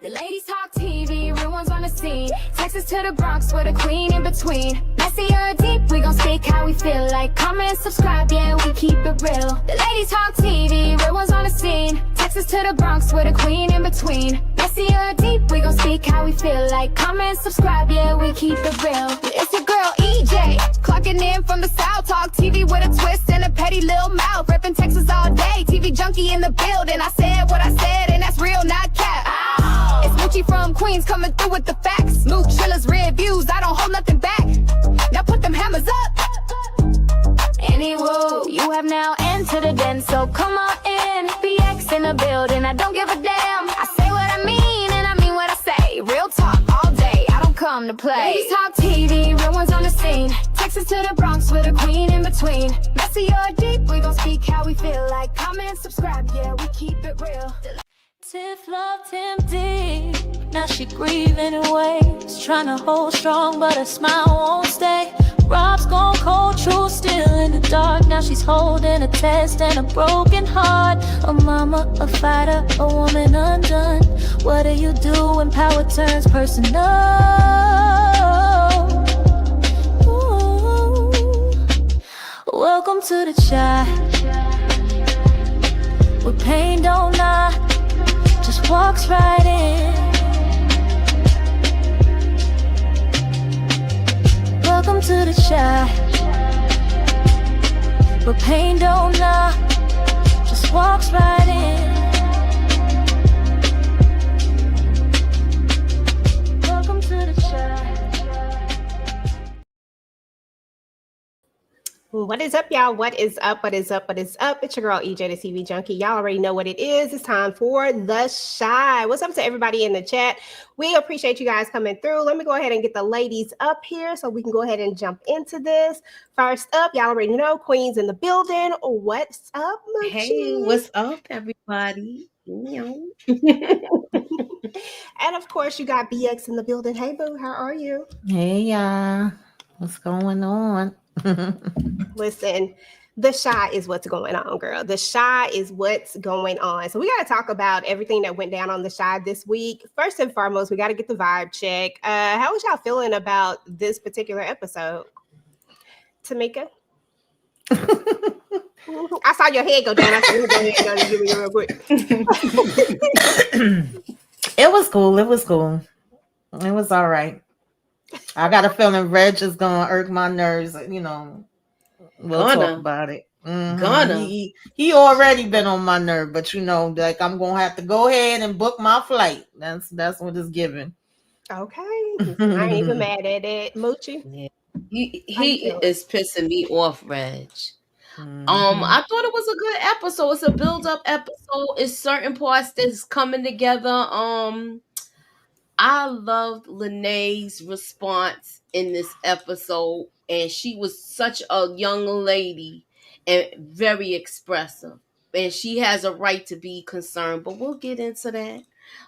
The ladies talk TV, real ones on the scene. Texas to the Bronx, with a queen in between. Messy or deep, we gon' speak how we feel. Like, comment, subscribe, yeah, we keep it real. The ladies talk TV, real ones on the scene. Texas to the Bronx, with a queen in between. Messy or deep, we gon' speak how we feel. Like, comment, subscribe, yeah, we keep it real. It's your girl EJ, clocking in from the South. Talk TV with a twist and a petty little mouth. Reppin' Texas all day, TV junkie in the building. I said what I said, and that's real, not cap. It's Moochie from Queens coming through with the facts. MOOCHILLA'S reviews, I don't hold nothing back. Now put them hammers up. Anywho, you have now entered the den, so come on in. BX in the building, I don't give a damn. I say what I mean, and I mean what I say. Real talk all day, I don't come to play. Ladies talk TV, real ones on the scene. Texas to the Bronx with a queen in between. Messy or deep, we gon' speak how we feel. Like, comment, subscribe, yeah, we keep it real. Tiff loved him deep, now she grieving in ways. Trying to hold strong, but her smile won't stay. Rob's gone cold, true, still in the dark. Now she's holding a test and a broken heart. A mama, a fighter, a woman undone. What do you do when power turns personal? Ooh. Welcome to the chat, where pain don't knock, just walks right in. Welcome to the chat, where pain don't knock, just walks right in. Welcome to the chat. What is up, y'all? What is up? What is up? What is up? It's your girl EJ, the TV Junkie. Y'all already know what it is. It's time for The Shy. What's up to everybody in the chat? We appreciate you guys coming through. Let me go ahead and get the ladies up here so we can go ahead and jump into this. First up, y'all already know, Queen's in the building. What's up, Moochie? Hey, what's up, everybody? And of course, you got BX in the building. Hey, boo, how are you? Hey, y'all. What's going on? Listen, The Shy is what's going on, girl. The Shy is what's going on. So we got to talk about everything that went down on The Shy this week. First and foremost, we got to get the vibe check. How was y'all feeling about this particular episode? Tamika? I saw your head go down. I said, go ahead and give me real quick. It was cool. It was cool. It was all right. I got a feeling Reg is gonna irk my nerves. You know, we'll talk about it. He already been on my nerve, but you know, like I'm gonna have to go ahead and book my flight. That's what it's given. Okay, I ain't even mad at it, Moochie. Yeah. He is pissing me off, Reg. I thought it was a good episode. It's a build-up episode. It's certain parts that's coming together. I loved Lene's response in this episode, and she was such a young lady and very expressive, and she has a right to be concerned, but we'll get into that.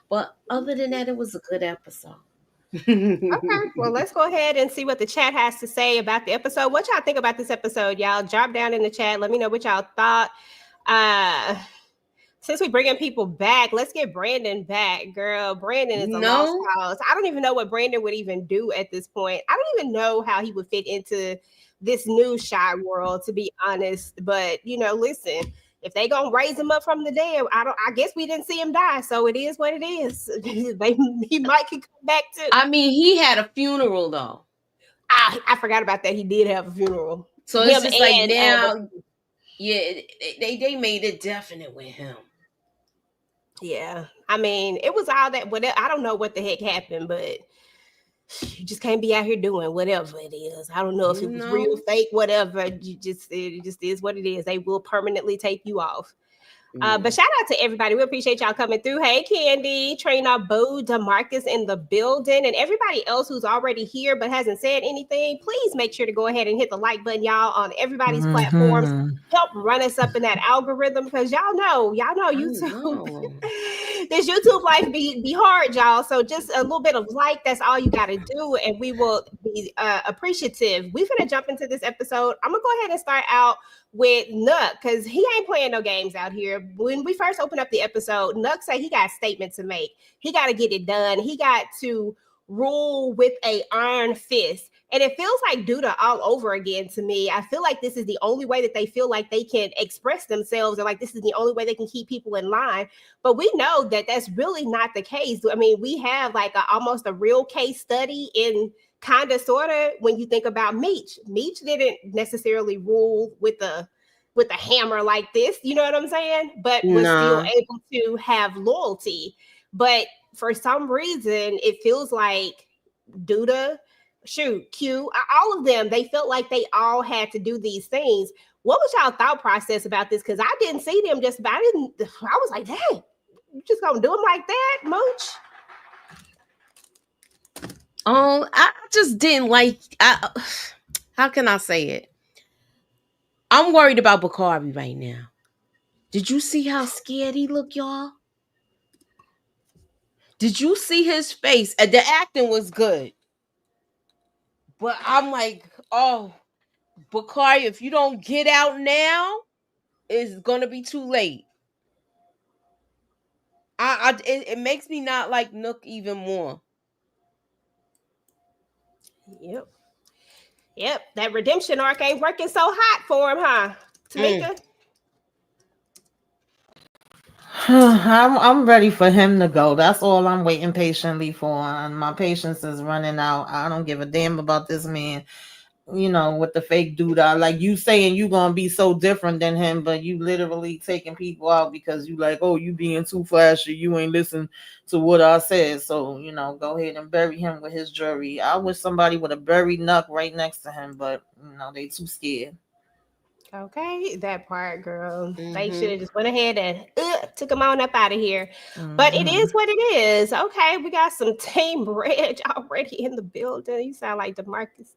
But other than that, it was a good episode. Okay, well, let's go ahead and see what the chat has to say about the episode. What y'all think about this episode, y'all? Drop down in the chat. Let me know what y'all thought. Since we're bringing people back, let's get Brandon back, girl. Brandon is a lost cause. I don't even know what Brandon would even do at this point. I don't even know how he would fit into this new Shy world, to be honest. But, you know, listen, if they gonna raise him up from the dead, I guess we didn't see him die, so it is what it is. He might could come back too. I mean, he had a funeral though. I forgot about that. He did have a funeral. So it's just like now, yeah, they made it definite with him. Yeah, I mean, it was all that. Whatever, I don't know what the heck happened, but you just can't be out here doing whatever it is. I don't know if it was real, fake, whatever. It just is what it is. They will permanently take you off. But shout out to everybody. We appreciate y'all coming through. Hey, Candy, Trainer, Boo, DeMarcus in the building, and everybody else who's already here but hasn't said anything. Please make sure to go ahead and hit the like button, y'all, on everybody's platforms. Help run us up in that algorithm, because y'all know YouTube. This YouTube life be hard, y'all. So just a little bit of like, that's all you got to do, and we will be appreciative. We're gonna jump into this episode. I'm gonna go ahead and start out with Nuck, because he ain't playing no games out here. When we first opened up the episode, Nuck said he got a statement to make. He got to get it done. He got to rule with a iron fist. And it feels like Duda all over again to me. I feel like this is the only way that they feel like they can express themselves, or like this is the only way they can keep people in line. But we know that that's really not the case. I mean, we have like almost a real case study in kind of sort of when you think about Meech. Meech didn't necessarily rule with a hammer like this, you know what I'm saying? But was still able to have loyalty. But for some reason, it feels like Duda, Q, all of them, they felt like they all had to do these things. What was y'all thought process about this? Because I didn't see them I was like, dang, you just gonna do them like that, Mooch? I just didn't like. How can I say it? I'm worried about Bakari right now. Did you see how scared he looked, y'all? Did you see his face? The acting was good. But I'm like, oh, Bakari, if you don't get out now, it's gonna be too late. It makes me not like Nook even more. Yep. That redemption arc ain't working so hot for him, huh, Tamika? I'm ready for him to go. That's all I'm waiting patiently for. And my patience is running out. I don't give a damn about this man, with the fake dude. Like you saying you gonna be so different than him, but you literally taking people out because you like, oh, you being too flashy. You ain't listen to what I said. So, go ahead and bury him with his jury. I wish somebody would have buried Nuck right next to him, but they too scared. Okay, that part, girl. They should have just went ahead and took him on up out of here. But it is what it is. Okay, we got some Team Reg already in the building. You sound like DeMarcus.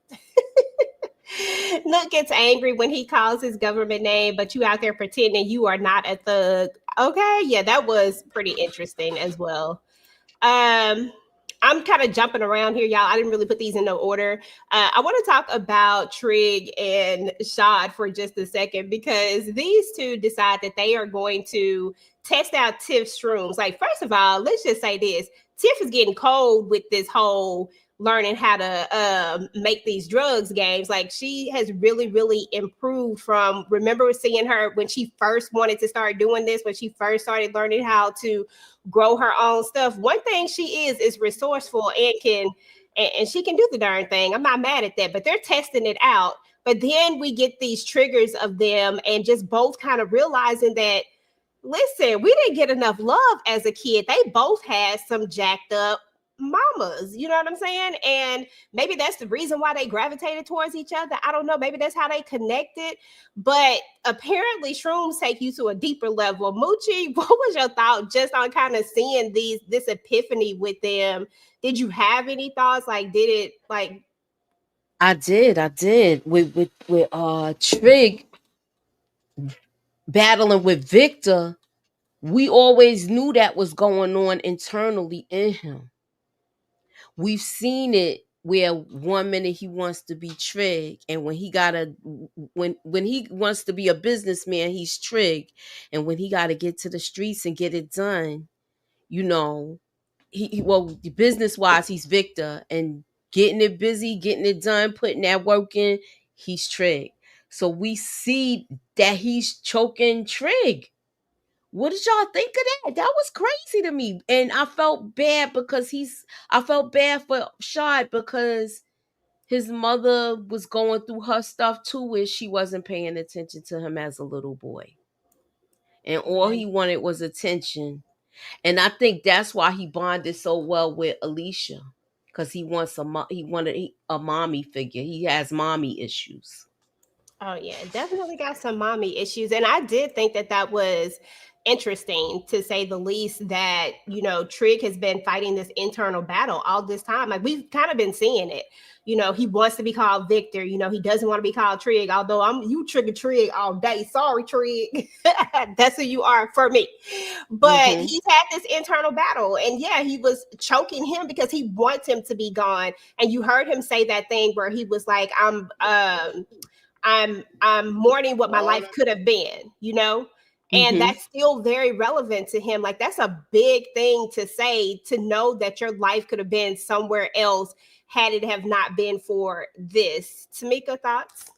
Nook gets angry when he calls his government name, but you out there pretending you are not a thug. Okay, yeah, that was pretty interesting as well. I'm kind of jumping around here, y'all. I didn't really put these in no order. I want to talk about Trig and Shad for just a second, because these two decide that they are going to test out Tiff's shrooms. Like, first of all, let's just say this. Tiff is getting cold with this whole learning how to make these drugs games. Like, she has really, really improved from, remember seeing her when she first wanted to start doing this, when she first started learning how to grow her own stuff. One thing she is resourceful and she can do the darn thing. I'm not mad at that, but they're testing it out. But then we get these triggers of them and just both kind of realizing that, listen, we didn't get enough love as a kid. They both had some jacked up mamas, you know what I'm saying? And maybe that's the reason why they gravitated towards each other. I don't know. Maybe that's how they connected. But apparently shrooms take you to a deeper level. Moochie, what was your thought just on kind of seeing this epiphany with them? Did you have any thoughts? Like, did it like? I did. With Trig battling with Victor, we always knew that was going on internally in him. We've seen it where 1 minute he wants to be Trig, and when he wants to be a businessman, he's Trig, and when he got to get to the streets and get it done, business wise he's Victor, and getting it busy, getting it done, putting that work in, he's Trig. So we see that he's choking Trig. What did y'all think of that? That was crazy to me. And I felt bad because I felt bad for Shad because his mother was going through her stuff too, where she wasn't paying attention to him as a little boy. And all he wanted was attention. And I think that's why he bonded so well with Alicia, because he wanted a mommy figure. He has mommy issues. Oh yeah, definitely got some mommy issues. And I did think that was interesting, to say the least, that Trig has been fighting this internal battle all this time. Like, we've kind of been seeing it. He wants to be called Victor. He doesn't want to be called Trig, although you trigger Trig all day. Sorry, Trig. That's who you are for me. But he's had this internal battle, and yeah, he was choking him because he wants him to be gone. And you heard him say that thing where he was like, I'm mourning what my life could have been, you know? And that's still very relevant to him. Like, that's a big thing to say, to know that your life could have been somewhere else had it have not been for this. Tamika, thoughts?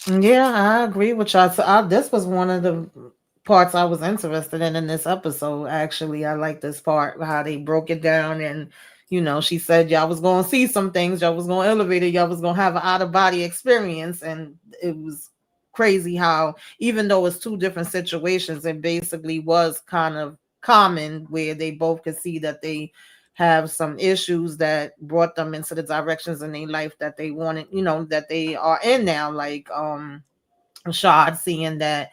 Yeah, I agree with y'all. So this was one of the parts I was interested in this episode. Actually, I like this part, how they broke it down. And, you know, she said y'all was going to see some things, y'all was going to elevate it, y'all was going to have an out-of-body experience. And it was crazy how, even though it's two different situations, it basically was kind of common, where they both could see that they have some issues that brought them into the directions in their life that they wanted, you know, that they are in now. Like Shad seeing that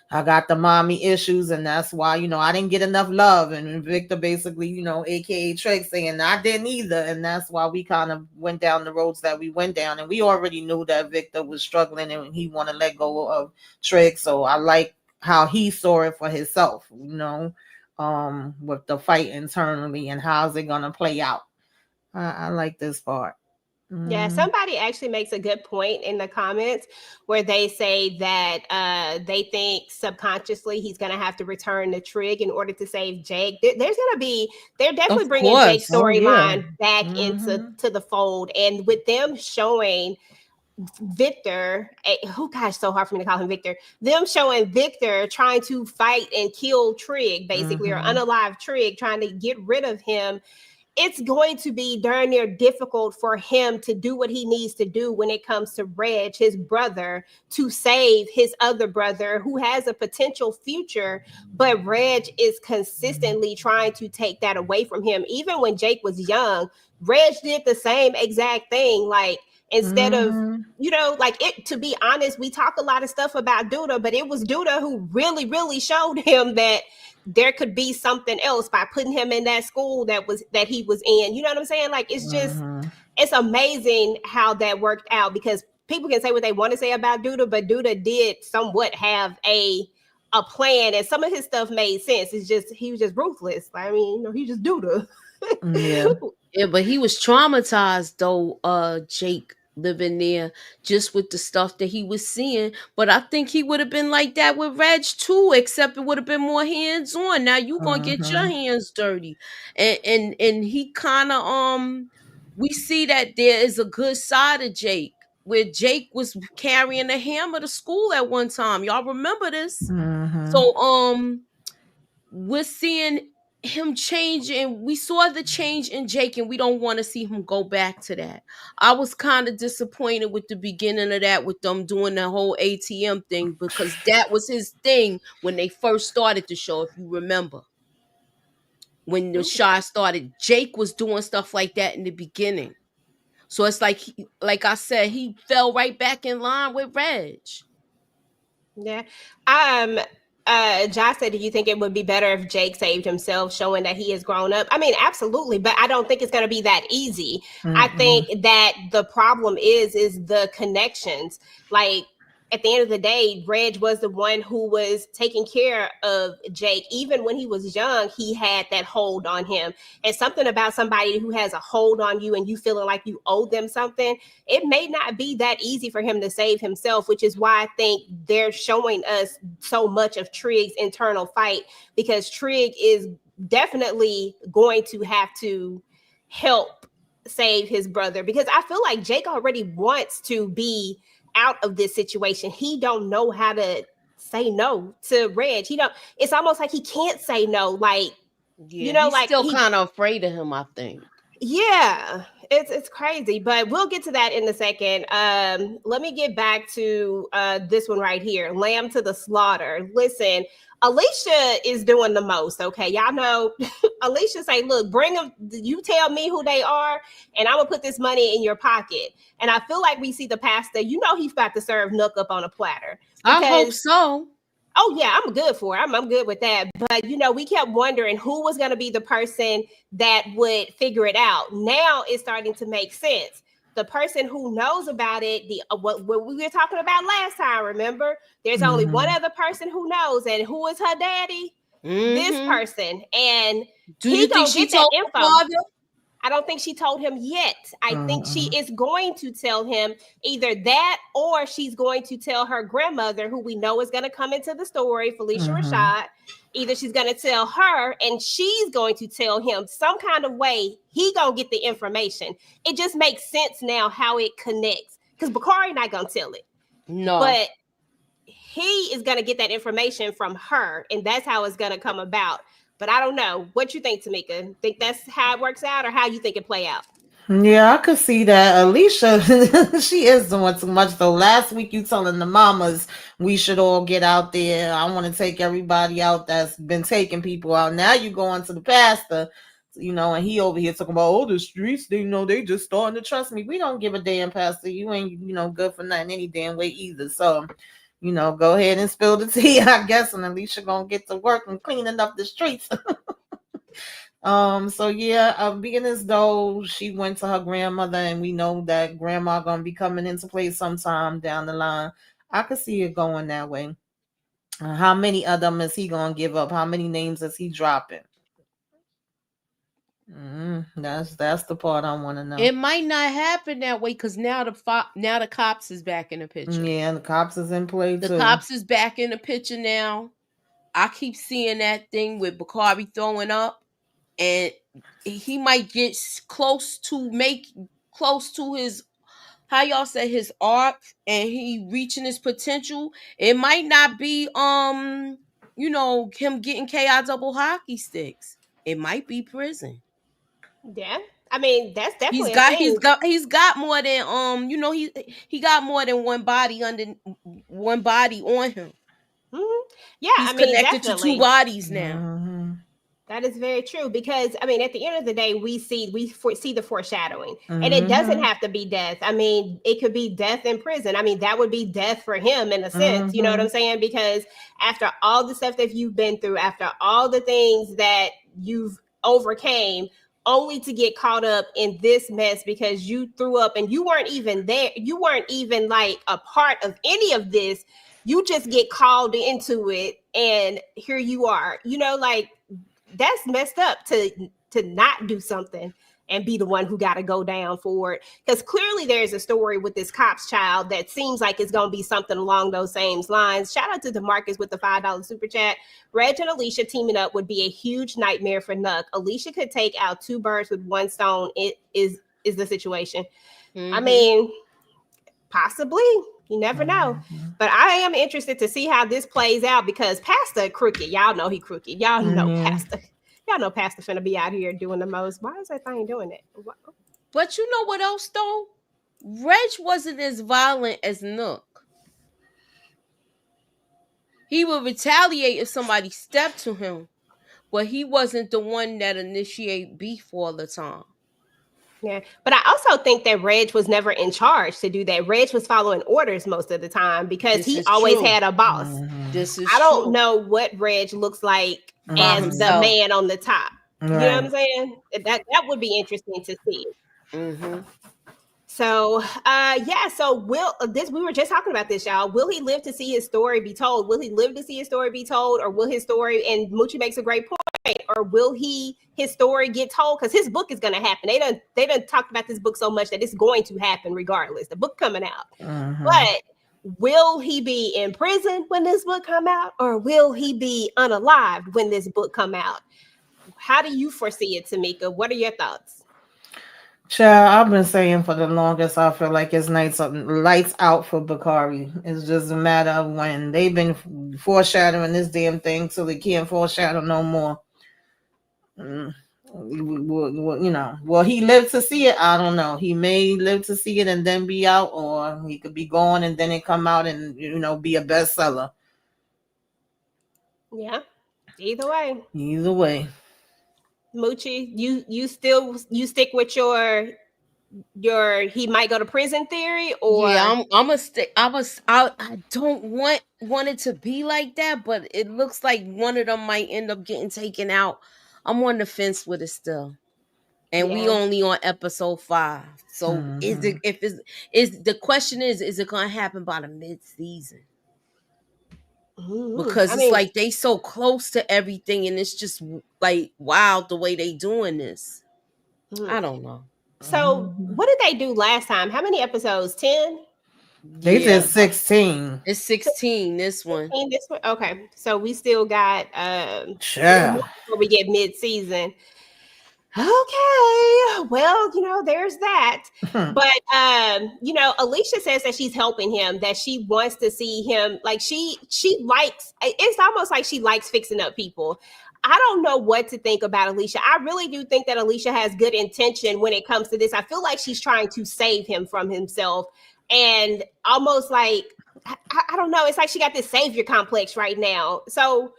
I got the mommy issues, and that's why, you know, I didn't get enough love. And Victor basically, you know, aka Trey, saying I didn't either. And that's why we kind of went down the roads that we went down. And we already knew that Victor was struggling and he wanted to let go of Trey. So I like how he saw it for himself, you know, with the fight internally and how's it going to play out. I like this part. Yeah, somebody actually makes a good point in the comments where they say that they think subconsciously he's going to have to return to Trig in order to save Jake. They're definitely bringing Jake's storyline back into the fold. And with them showing Victor, so hard for me to call him Victor, them showing Victor trying to fight and kill Trig, basically, or unalive Trig, trying to get rid of him. It's going to be darn near difficult for him to do what he needs to do when it comes to Reg, his brother, to save his other brother who has a potential future. But Reg is consistently trying to take that away from him. Even when Jake was young, Reg did the same exact thing. Like, instead of, you know, like, it, to be honest, we talk a lot of stuff about Duda, but it was Duda who really, really showed him that there could be something else by putting him in that school that he was in. You know what I'm saying? Like, it's just, it's amazing how that worked out, because people can say what they want to say about Duda, but Duda did somewhat have a plan, and some of his stuff made sense. It's just, he was just ruthless. I mean, you know, he just Duda. Yeah, but he was traumatized though, Jake, living there, just with the stuff that he was seeing. But I think he would have been like that with Reg too, except it would have been more hands-on. Now you gonna get your hands dirty. And he kind of we see that there is a good side of Jake, where Jake was carrying a hammer to school at one time. Y'all remember this? So we're seeing him change, and we saw the change in Jake, and we don't want to see him go back to that. I was kind of disappointed with the beginning of that, with them doing the whole ATM thing, because that was his thing when they first started the show. If you remember, when the show started, Jake was doing stuff like that in the beginning. So it's like, like I said, he fell right back in line with Reg. Yeah. Josh said, do you think it would be better if Jake saved himself, showing that he has grown up? I mean, absolutely, but I don't think it's going to be that easy. I think that the problem is the connections. Like, at the end of the day, Reg was the one who was taking care of Jake. Even when he was young, he had that hold on him. And something about somebody who has a hold on you and you feeling like you owe them something, it may not be that easy for him to save himself, which is why I think they're showing us so much of Trig's internal fight, because Trig is definitely going to have to help save his brother, because I feel like Jake already wants to be out of this situation. He don't know how to say no to Reg. It's almost like he can't say no. Like, you know, he's like, still kind of afraid of him, I think. Yeah, it's crazy, but we'll get to that in a second. Let me get back to this one right here. Lamb to the slaughter. Listen, Alicia is doing the most. Okay, y'all know Alicia say, look, bring them, you tell me who they are, and I'm gonna put this money in your pocket. And I feel like we see the pastor, you know, he's about to serve Nook up on a platter. I hope so. Oh yeah, I'm good for it. I'm good with that. But, you know, we kept wondering who was going to be the person that would figure it out. Now it's starting to make sense. The person who knows about it, what we were talking about last time, remember? There's only one other person who knows, and who is her daddy? This person. And do you think she told her father? I don't think she told him yet. I think she is going to tell him either that, or she's going to tell her grandmother, who we know is going to come into the story, Felicia Rashad. Either she's going to tell her and she's going to tell him some kind of way he going to get the information. It just makes sense now how it connects, because Bakari not going to tell it. No. But he is going to get that information from her, and that's how it's going to come about. But I don't know. What you think, Tamika? Think that's how it works out, or how you think it play out? Yeah, I could see that. Alicia, she is doing too much though. Last week you telling the mamas we should all get out there. I want to take everybody out that's been taking people out. Now you going to the pastor, and he over here talking about, the streets, they just starting to trust me. We don't give a damn, pastor. You ain't, good for nothing any damn way either. So, go ahead and spill the tea, I guess, and Alicia gonna get to work and cleaning up the streets. So yeah, being as though she went to her grandmother, and we know that grandma gonna be coming into play sometime down the line. I could see it going that way. How many of them is he gonna give up? How many names is he dropping? That's the part I want to know. It might not happen that way, because now the cops is back in the picture. Yeah, the cops is in play too. The cops is back in the picture now. I keep seeing that thing with Bakari throwing up, and he might get close to his, how y'all say, his arc, and he reaching his potential. It might not be him getting KI double hockey sticks. It might be prison. Yeah, I mean, that's definitely he's got more than he got more than one body on him. Yeah, he's connected to two bodies now. That is very true, because I mean, at the end of the day, we see the foreshadowing, and it doesn't have to be death. I mean, it could be death in prison. I mean, that would be death for him in a sense. You know what I'm saying? Because after all the stuff that you've been through, after all the things that you've overcame, only to get caught up in this mess because you threw up and you weren't even there. You weren't even like a part of any of this. You just get called into it, and here you are. Like, that's messed up to not do something and be the one who got to go down for it. Because clearly there's a story with this cop's child that seems like it's going to be something along those same lines. Shout out to DeMarcus with the $5 super chat. Reg and Alicia teaming up would be a huge nightmare for Nuck. Alicia could take out 2 birds with 1 stone. It is the situation. I mean, possibly. You never know. But I am interested to see how this plays out, because Pastor crooked. Y'all know he crooked. Y'all know Pastor. Y'all know Pastor finna be out here doing the most. Why is that thing doing it? But you know what else though? Reg wasn't as violent as Nook. He would retaliate if somebody stepped to him, but he wasn't the one that initiate beef all the time. Yeah, but I also think that Reg was never in charge to do that. Reg was following orders most of the time, because he always had a boss. I don't know what Reg looks like as the man on the top. Right. You know what I'm saying? That would be interesting to see. So, so we were just talking about this, y'all. Will he live to see his story be told? Will he live to see his story be told? Or will his story, and Moochie makes a great point, or will his story get told? Because his book is going to happen. They done talked about this book so much that it's going to happen regardless. The book coming out. But will he be in prison when this book come out? Or will he be unalived when this book come out? How do you foresee it, Tamika? What are your thoughts? Child, I've been saying for the longest, I feel like it's lights out for Bakari. It's just a matter of when. They've been foreshadowing this damn thing till they can't foreshadow no more. Will he live to see it? I don't know. He may live to see it and then be out, or he could be gone and then it come out and be a bestseller. Yeah, either way. Moochie, you stick with your he might go to prison theory, or I'm gonna stick. I don't want it to be like that, but it looks like one of them might end up getting taken out. I'm on the fence with it still, and we only on episode 5. So the question is it gonna happen by the mid-season? Because it's like they so close to everything, and it's just like wild the way they doing this. I don't know. So what did they do last time? How many episodes? 10? They did 16. It's 16, this one. 16 this one? Okay. So we still got Sure. before we get mid-season. Okay, well, there's that. But Alicia says that she's helping him, that she wants to see him, like she likes, it's almost like she likes fixing up people. I don't know what to think about Alicia. I really do think that Alicia has good intention when it comes to this. I feel like she's trying to save him from himself, and almost like I don't know, it's like she got this savior complex right now. So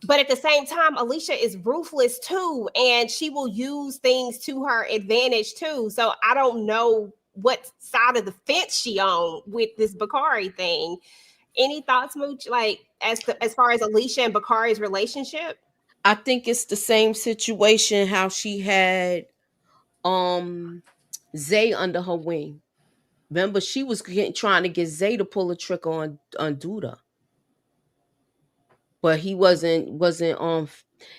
but at the same time, Alicia is ruthless too, and she will use things to her advantage too. So I don't know what side of the fence she on with this Bakari thing. Any thoughts, Mooch? Like as far as Alicia and Bakari's relationship? I think it's the same situation how she had Zay under her wing. Remember, she was trying to get Zay to pull a trick on Duda. But he wasn't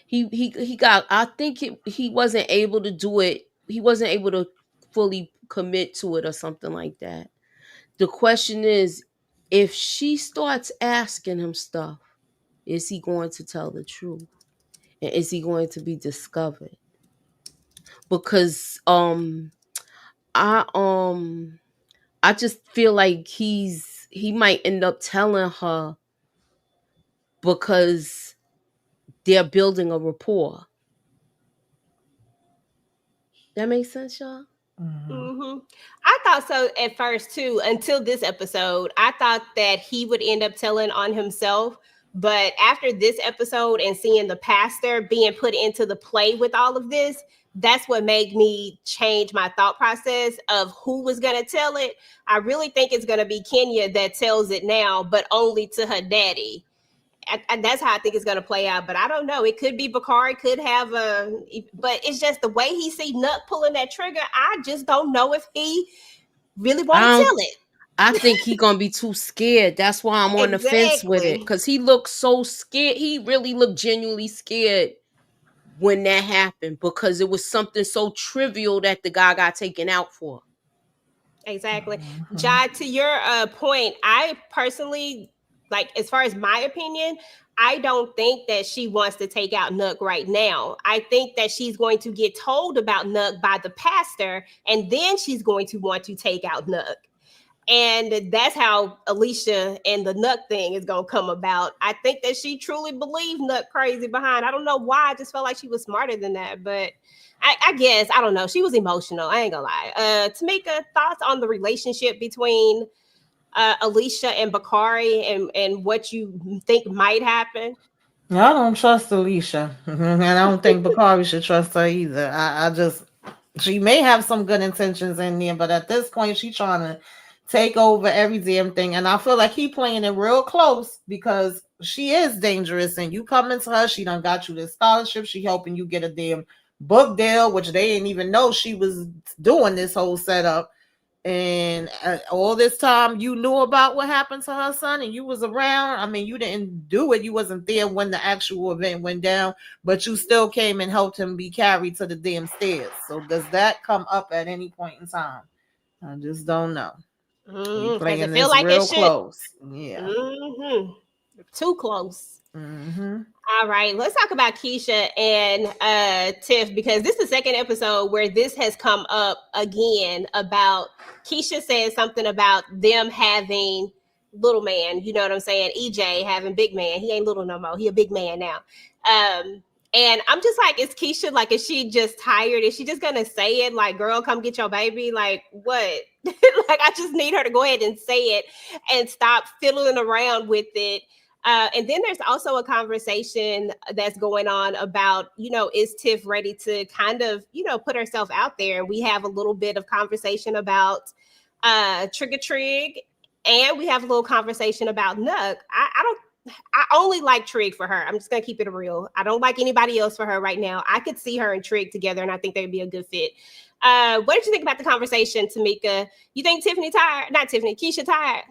he got, I think he wasn't able to do it. He wasn't able to fully commit to it or something like that. The question is, if she starts asking him stuff, is he going to tell the truth? And is he going to be discovered? Because I just feel like he might end up telling her because they're building a rapport. That makes sense, y'all? I thought so at first too, until this episode. I thought that he would end up telling on himself. But after this episode and seeing the pastor being put into the play with all of this, that's what made me change my thought process of who was going to tell it. I really think it's going to be Kenya that tells it now, but only to her daddy. And that's how I think it's going to play out. But I don't know. It could be Bakari, could have but it's just the way he see Nut pulling that trigger. I just don't know if he really want to tell it. I think he going to be too scared. That's why I'm on the fence with it. Because he looks so scared. He really looked genuinely scared when that happened. Because it was something so trivial that the guy got taken out for. Exactly. Jai, to your point, I personally... like, as far as my opinion, I don't think that she wants to take out Nook right now. I think that she's going to get told about Nook by the pastor, and then she's going to want to take out Nook. And that's how Alicia and the Nook thing is going to come about. I think that she truly believed Nook crazy behind. I don't know why. I just felt like she was smarter than that. But I guess, I don't know. She was emotional. I ain't going to lie. Tameika, thoughts on the relationship between... Alicia and Bakari and what you think might happen? I don't trust Alicia, and I don't think Bakari should trust her either. I just, she may have some good intentions in there, but at this point, she's trying to take over every damn thing, and I feel like he playing it real close because she is dangerous, and you come into her, she done got you this scholarship, she helping you get a damn book deal, which they didn't even know she was doing this whole setup. And all this time you knew about what happened to her son and you was around. I mean, you didn't do it. You wasn't there when the actual event went down, but you still came and helped him be carried to the damn stairs. So does that come up at any point in time? I just don't know. Playing it feel like real close. Yeah. Too close. All right, let's talk about Keisha and Tiff, because this is the second episode where this has come up again about Keisha saying something about them having little man, you know what I'm saying? EJ having big man. He ain't little no more. He a big man now. And I'm just like, is Keisha, like, is she just tired? Is she just gonna say it like, girl, come get your baby? Like, what? Like, I just need her to go ahead and say it and stop fiddling around with it. And then there's also a conversation that's going on about, is Tiff ready to kind of, put herself out there? And we have a little bit of conversation about Trigger Trig, and we have a little conversation about Nook. I only like Trig for her. I'm just going to keep it real. I don't like anybody else for her right now. I could see her and Trig together, and I think they'd be a good fit. What did you think about the conversation, Tameika? You think Keisha tired?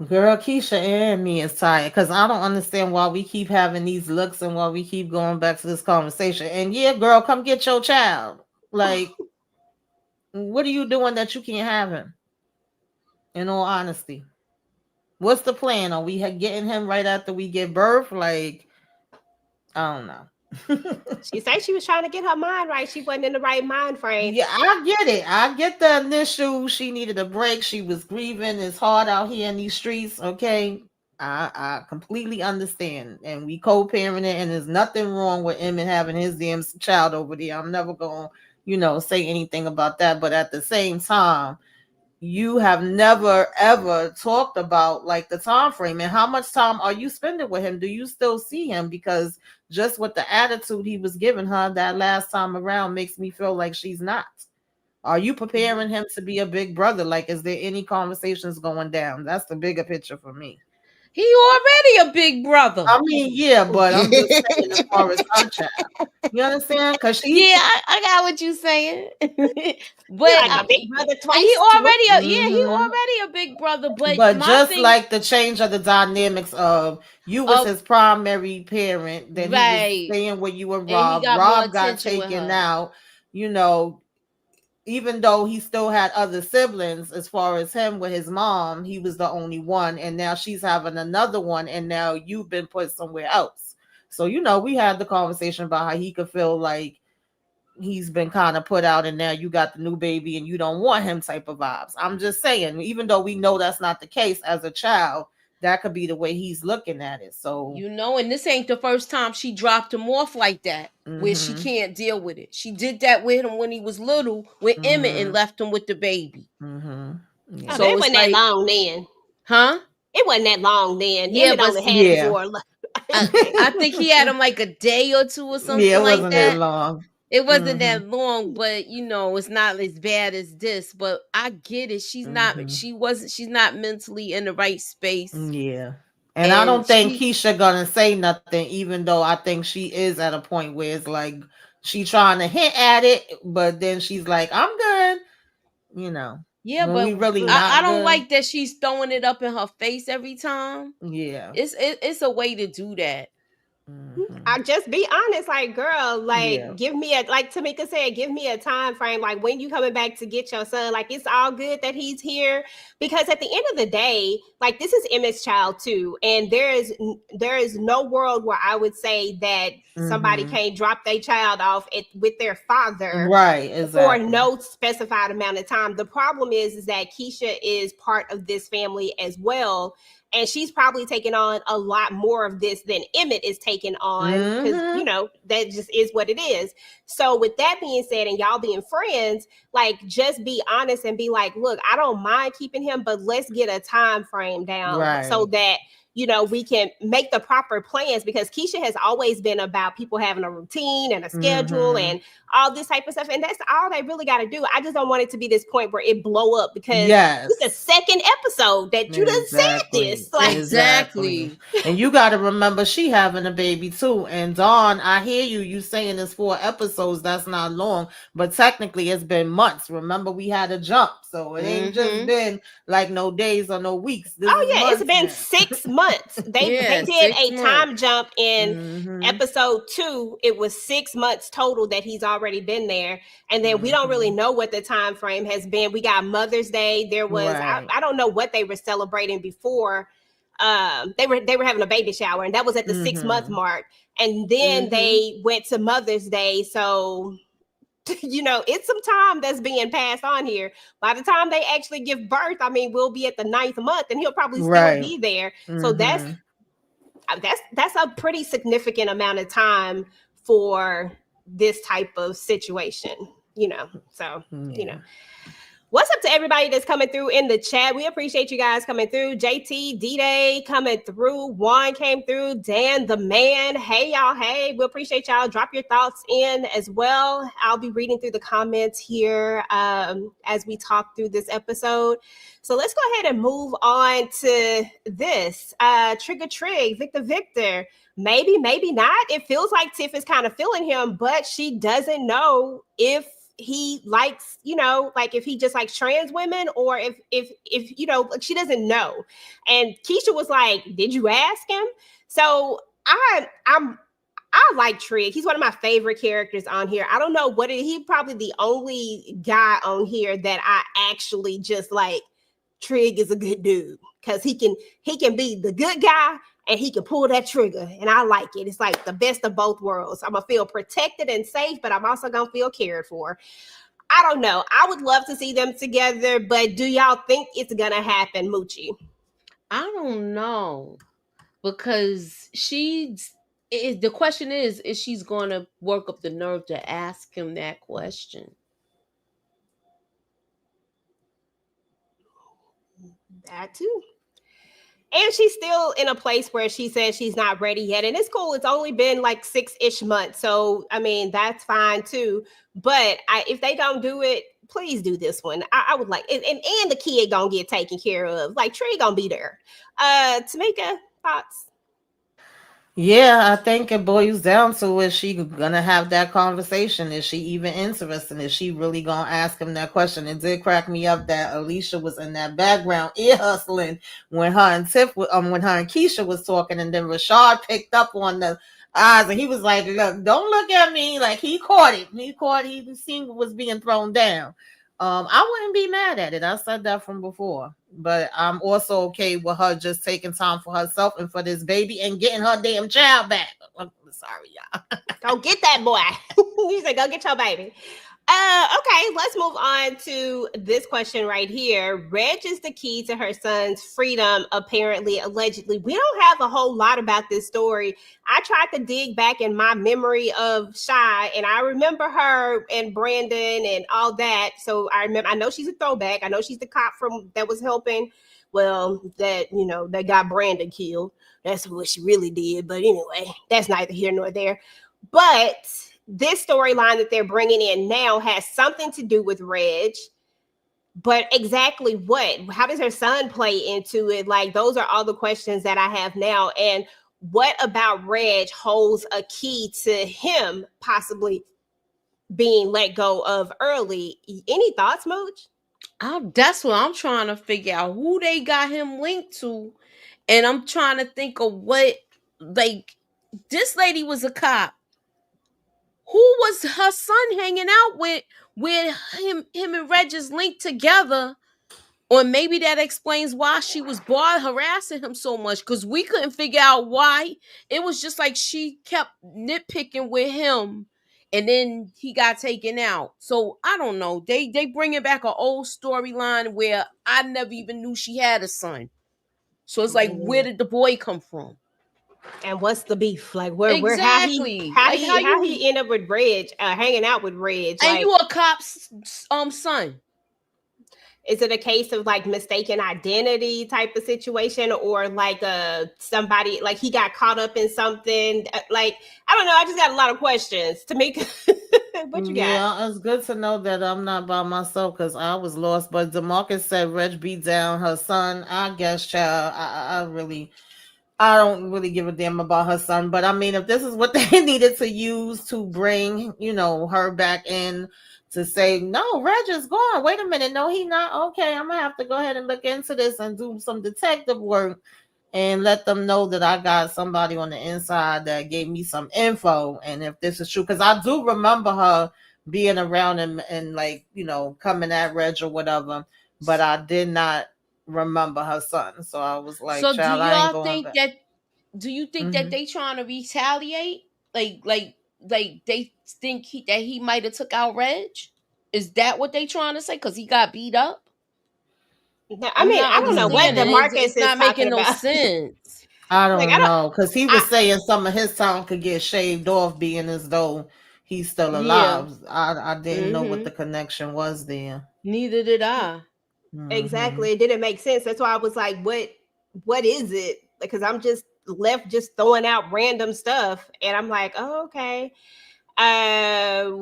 Girl, Keisha and me is tired because I don't understand why we keep having these looks and why we keep going back to this conversation. And yeah, girl, come get your child. Like, what are you doing that you can't have him? In all honesty, what's the plan? Are we getting him right after we give birth? Like, I don't know. She said she was trying to get her mind right. She wasn't in the right mind frame. Yeah, I get it. I get the initial. She needed a break. She was grieving. It's hard out here in these streets. Okay. I completely understand. And we co-parenting, and there's nothing wrong with Emmett having his damn child over there. I'm never going to, say anything about that. But at the same time, you have never ever talked about like the time frame and how much time are you spending with him? Do you still see him? Because just with the attitude he was giving her that last time around makes me feel like she's not. Are you preparing him to be a big brother? Like, is there any conversations going down? That's the bigger picture for me. He already a big brother. I mean, yeah, but I'm just saying as far as her child. You understand? Because I got what you saying. But like a big brother twice. He already a big brother. But just like the change of the dynamics of you was his primary parent, then he was staying with you and Rob. Rob got taken out. Even though he still had other siblings, as far as him with his mom, he was the only one. And now she's having another one. And now you've been put somewhere else. So, we had the conversation about how he could feel like he's been kind of put out and now you got the new baby and you don't want him type of vibes. I'm just saying, even though we know that's not the case as a child, that could be the way he's looking at it. So, and this ain't the first time she dropped him off like that, where she can't deal with it. She did that with him when he was little with Emmett and left him with the baby. Yeah. So it wasn't that long then. Huh? It wasn't that long then. Yeah, Emmett only had him for I think he had him like a day or two or something it like wasn't that. Long. It wasn't that long, but it's not as bad as this. But I get it. She's not. She's not mentally in the right space. Yeah, and I don't think Keisha gonna say nothing, even though I think she is at a point where it's like she trying to hint at it, but then she's like, "I'm good," Yeah, but we really I don't like that she's throwing it up in her face every time. Yeah, it's a way to do that. I'll just be honest, like, girl, like, give me like Tamika said, give me a time frame. Like, when you coming back to get your son? Like, it's all good that he's here, because at the end of the day, like, this is Emmett's child too, and there is no world where I would say that somebody can't drop their child off with their father, right? Exactly. For no specified amount of time. The problem is that Keisha is part of this family as well. And she's probably taking on a lot more of this than Emmett is taking on, because, that just is what it is. So with that being said, and y'all being friends, like, just be honest and be like, look, I don't mind keeping him, but let's get a time frame down so that, we can make the proper plans, because Keisha has always been about people having a routine and a schedule and all this type of stuff. And that's all they really got to do. I just don't want it to be this point where it blow up, because it's the second episode that you done said this. Like, exactly. And you got to remember, she having a baby too. And Dawn, I hear you saying it's 4 episodes. That's not long, but technically it's been months. Remember, we had a jump. So it ain't just been like no days or no weeks. It's been 6 months. They did a time jump in episode 2. It was 6 months total that he's already been there. And then we don't really know what the time frame has been. We got Mother's Day. There was I don't know what they were celebrating before. They were having a baby shower, and that was at the 6-month mark. And then they went to Mother's Day. So it's some time that's being passed on here. By the time they actually give birth, I mean, we'll be at the 9th month, and he'll probably still be there. So that's a pretty significant amount of time for this type of situation, So, What's up to everybody that's coming through in the chat? We appreciate you guys coming through. JT, D-Day coming through. Juan came through. Dan, the man. Hey, y'all. Hey, we appreciate y'all. Drop your thoughts in as well. I'll be reading through the comments here as we talk through this episode. So let's go ahead and move on to this. Trigger Trig, Victor. Maybe, maybe not. It feels like Tiff is kind of feeling him, but she doesn't know if he likes, like, if he just likes trans women, or if she doesn't know. And Keisha was like, did you ask him? So I'm I like Trig. He's one of my favorite characters on here. I don't know what he probably the only guy on here that I actually just like. Trig is a good dude because he can be the good guy and he can pull that trigger, and I like it. It's like the best of both worlds. I'm gonna feel protected and safe, but I'm also gonna feel cared for. I don't know. I would love to see them together, but do y'all think it's gonna happen, Moochie? I don't know, because the question is she's gonna work up the nerve to ask him that question? That too. And she's still in a place where she says she's not ready yet. And it's cool. It's only been like 6-ish months. So, I mean, that's fine too. But if they don't do it, please do this one. I would like, and the kid gonna get taken care of. Like, Trey gonna be there. Tamika, thoughts? Yeah, I think it boils down to, is she gonna have that conversation? Is she even interested? Is she really gonna ask him that question? It did crack me up that Alicia was in that background ear hustling when her and Keisha was talking, and then Rashad picked up on the eyes and he was like, "Look, don't look at me." Like, he caught it. He seen what was being thrown down. I wouldn't be mad at it. I said that from before. But I'm also okay with her just taking time for herself and for this baby and getting her damn child back. I'm sorry, y'all. Go get that boy. You said, go get your baby. Okay, let's move on to this question right here. Reg is the key to her son's freedom, apparently, allegedly. We don't have a whole lot about this story. I tried to dig back in my memory of Shy, and I remember her and Brandon and all that. So I know she's a throwback. I know she's the cop that was helping. Well, that got Brandon killed. That's what she really did. But anyway, that's neither here nor there. But this storyline that they're bringing in now has something to do with Reg, but exactly what? How does her son play into it? Like, those are all the questions that I have now. And what about Reg holds a key to him possibly being let go of early? Any thoughts, Mooch? That's what I'm trying to figure out, who they got him linked to. And I'm trying to think of what, like, this lady was a cop. Who was her son hanging out with where him and Reg is linked together? Or maybe that explains why she was harassing him so much, because we couldn't figure out why. It was just like she kept nitpicking with him, and then he got taken out. So I don't know. They bringing back an old storyline where I never even knew she had a son. So it's like, where did the boy come from? And what's the beef? Like, where exactly? how he end up with Reg, hanging out with Reg? And you a cop's son? Is it a case of like mistaken identity type of situation, or like somebody, like he got caught up in something? Like, I don't know. I just got a lot of questions. Tamika, what you got? Yeah, it's good to know that I'm not by myself, because I was lost. But DeMarcus said Reg beat down her son. I guess, child, I don't really give a damn about her son. But I mean, if this is what they needed to use to bring, her back in, to say, no, Reg is gone. Wait a minute. No, he not. Okay, I'm going to have to go ahead and look into this and do some detective work and let them know that I got somebody on the inside that gave me some info. And if this is true, because I do remember her being around and like, coming at Reg or whatever, but I did not remember her son. So I was like, so child, I ain't going back. Do you think that they trying to retaliate? Like they think that he might have took out Reg? Is that what they trying to say? Because he got beat up? I mean, I don't know what DeMarcus is not making no about. sense. I don't know, because he was saying some of his time could get shaved off, being as though he's still alive. Yeah. I didn't know what the connection was there. Neither did I. Exactly. It didn't make sense. That's why I was like, what is it? Because I'm just left just throwing out random stuff, and I'm like, oh, okay. How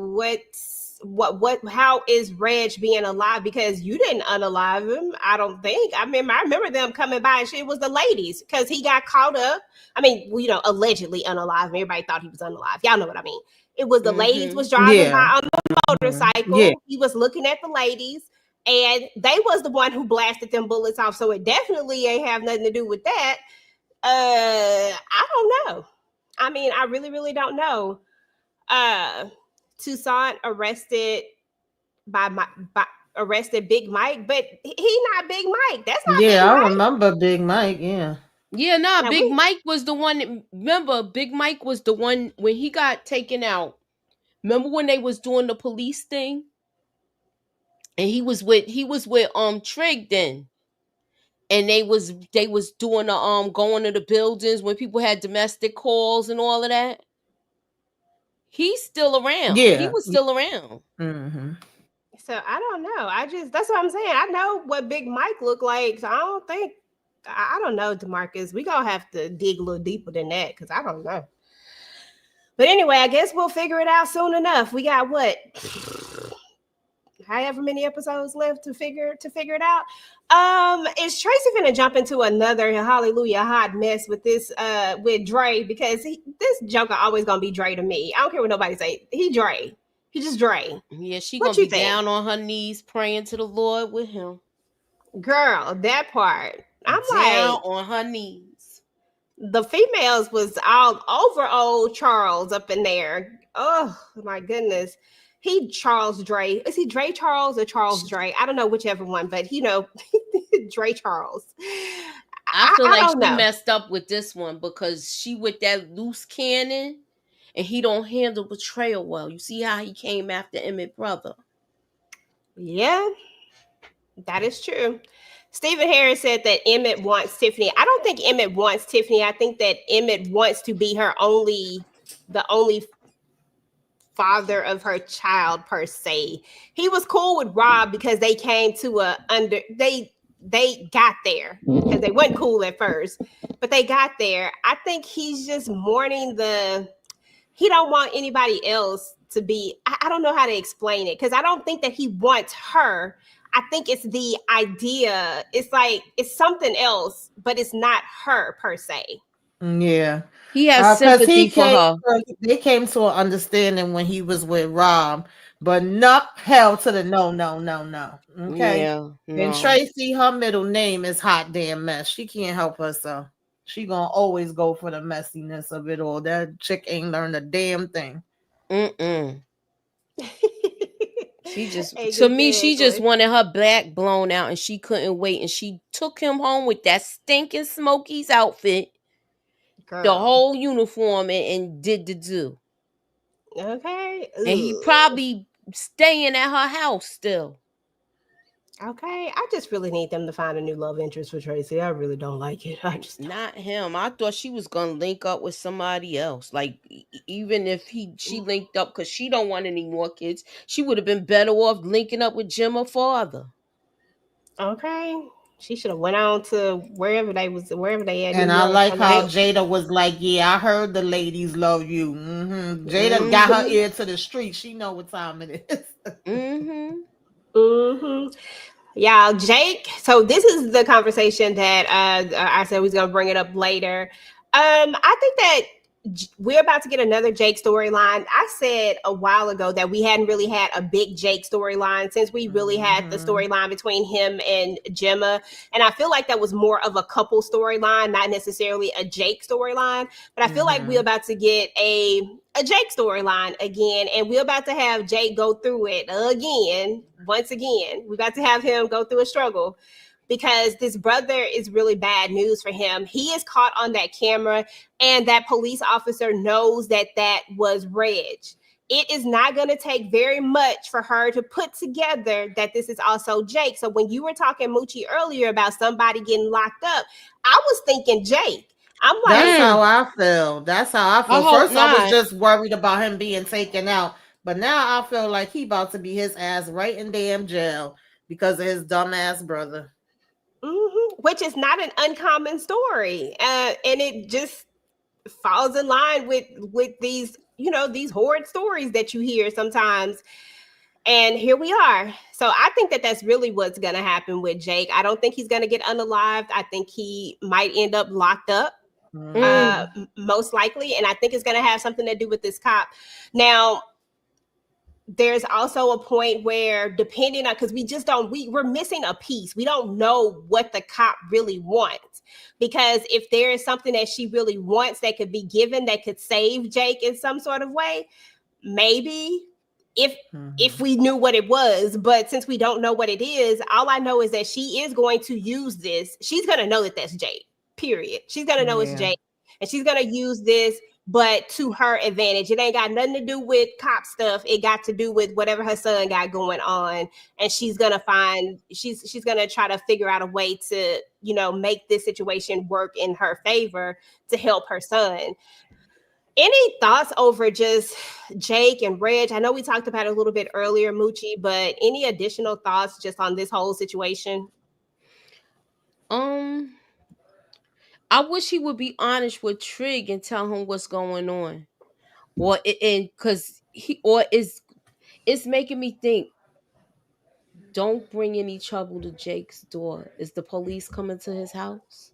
is Reg being alive? Because you didn't unalive him, I don't think. I remember them coming by and it was the ladies, because he got caught up. I mean, allegedly unalive. Everybody thought he was unalive. Y'all know what I mean. It was the ladies was driving by on the motorcycle. Yeah. He was looking at the ladies, and they was the one who blasted them bullets off. So it definitely ain't have nothing to do with that. I don't know. I mean, I really, really don't know. Toussaint arrested arrested Big Mike, but he not Big Mike. That's not Big Yeah, I Mike. remember Big Mike. Yeah. Yeah, nah, Now Big Mike was the one. Remember, Big Mike was the one when he got taken out. Remember when they was doing the police thing? And he was with Trig then. And they was doing the going to the buildings when people had domestic calls and all of that. He's still around. Yeah. He was still around. Mm-hmm. So I don't know. That's what I'm saying. I know what Big Mike looked like. So I don't know, DeMarcus. We gonna have to dig a little deeper than that because I don't know. But anyway, I guess we'll figure it out soon enough. We got what? However many episodes left to figure it out. Is Tracy gonna jump into another hallelujah hot mess with this with Dre? Because this Joker always gonna be Dre to me. I don't care what nobody say. He Dre. He just Dre. Yeah, she gonna be down on her knees praying to the Lord with him. Girl, that part. I'm down like on her knees. The females was all over old Charles up in there. Oh my goodness. He Charles Dre. Is he Dre Charles or Charles Dre? I don't know whichever one, but Dre Charles. I feel like she messed up with this one because she with that loose cannon and he don't handle betrayal well. You see how he came after Emmett brother. Yeah, that is true. Stephen Harris said that Emmett wants Tiffany. I don't think Emmett wants Tiffany. I think that Emmett wants to be the only father of her child per se. He was cool with Rob because they came to they got there because they weren't cool at first, but they got there. I think he's just mourning he don't want anybody else to be, I don't know how to explain it because I don't think that he wants her. I think it's the idea. It's like, it's something else, but it's not her per se. Yeah. He has sympathy for her. They came to an understanding when he was with Rob, but not hell to the no. Okay. Yeah. No. And Tracy, her middle name is Hot Damn Mess. She can't help herself. She gonna always go for the messiness of it all. That chick ain't learned a damn thing. She just, to me, she just wanted her back blown out and she couldn't wait. And she took him home with that stinking Smokey's outfit, girl, the whole uniform, and did the do. Okay. And he probably staying at her house still. Okay, I just really need them to find a new love interest for Tracy. I really don't like it. I just not him. I thought she was gonna link up with somebody else. Like even if she linked up because she don't want any more kids, she would have been better off linking up with Jim or father. Okay, she should have went on to wherever they at. And I like how Jada was like, "Yeah, I heard the ladies love you." Mm-hmm. Jada got her ear to the street. She know what time it is. Yeah, Jake. So this is the conversation that I said we was gonna bring it up later. I think that we're about to get another Jake storyline. I said a while ago that we hadn't really had a big Jake storyline since we really had the storyline between him and Gemma. And I feel like that was more of a couple storyline, not necessarily a Jake storyline. But I feel like we're about to get a Jake storyline again. And we're about to have Jake go through it again. Once again, we're about to have him go through a struggle. Because this brother is really bad news for him. He is caught on that camera and that police officer knows that was Reg. It is not going to take very much for her to put together that this is also Jake. So when you were talking, Moochie, earlier about somebody getting locked up, I was thinking Jake. I'm like, that's how I feel. First, I was just worried about him being taken out. But now I feel like he about to be his ass right in damn jail because of his dumbass brother. Which is not an uncommon story, and it just falls in line with these these horrid stories that you hear sometimes. And here we are. So I think that that's really what's going to happen with Jake. I don't think he's going to get unalived. I think he might end up locked up, most likely, and I think it's going to have something to do with this cop. Now, there's also a point where, depending on, because we just don't, we're missing a piece. We don't know what the cop really wants, because if there is something that she really wants that could be given, that could save Jake in some sort of way, maybe if we knew what it was. But since we don't know what it is, all I know is that she is going to use this. She's going to know that that's Jake, period. She's going to know it's Jake, and she's going to use this, but to her advantage. It ain't got nothing to do with cop stuff. It got to do with whatever her son got going on. And she's going to try to figure out a way to, you know, make this situation work in her favor to help her son. Any thoughts over just Jake and Reg? I know we talked about it a little bit earlier, Moochie, but any additional thoughts just on this whole situation? I wish he would be honest with Trig and tell him what's going on. It's making me think, don't bring any trouble to Jake's door. Is the police coming to his house?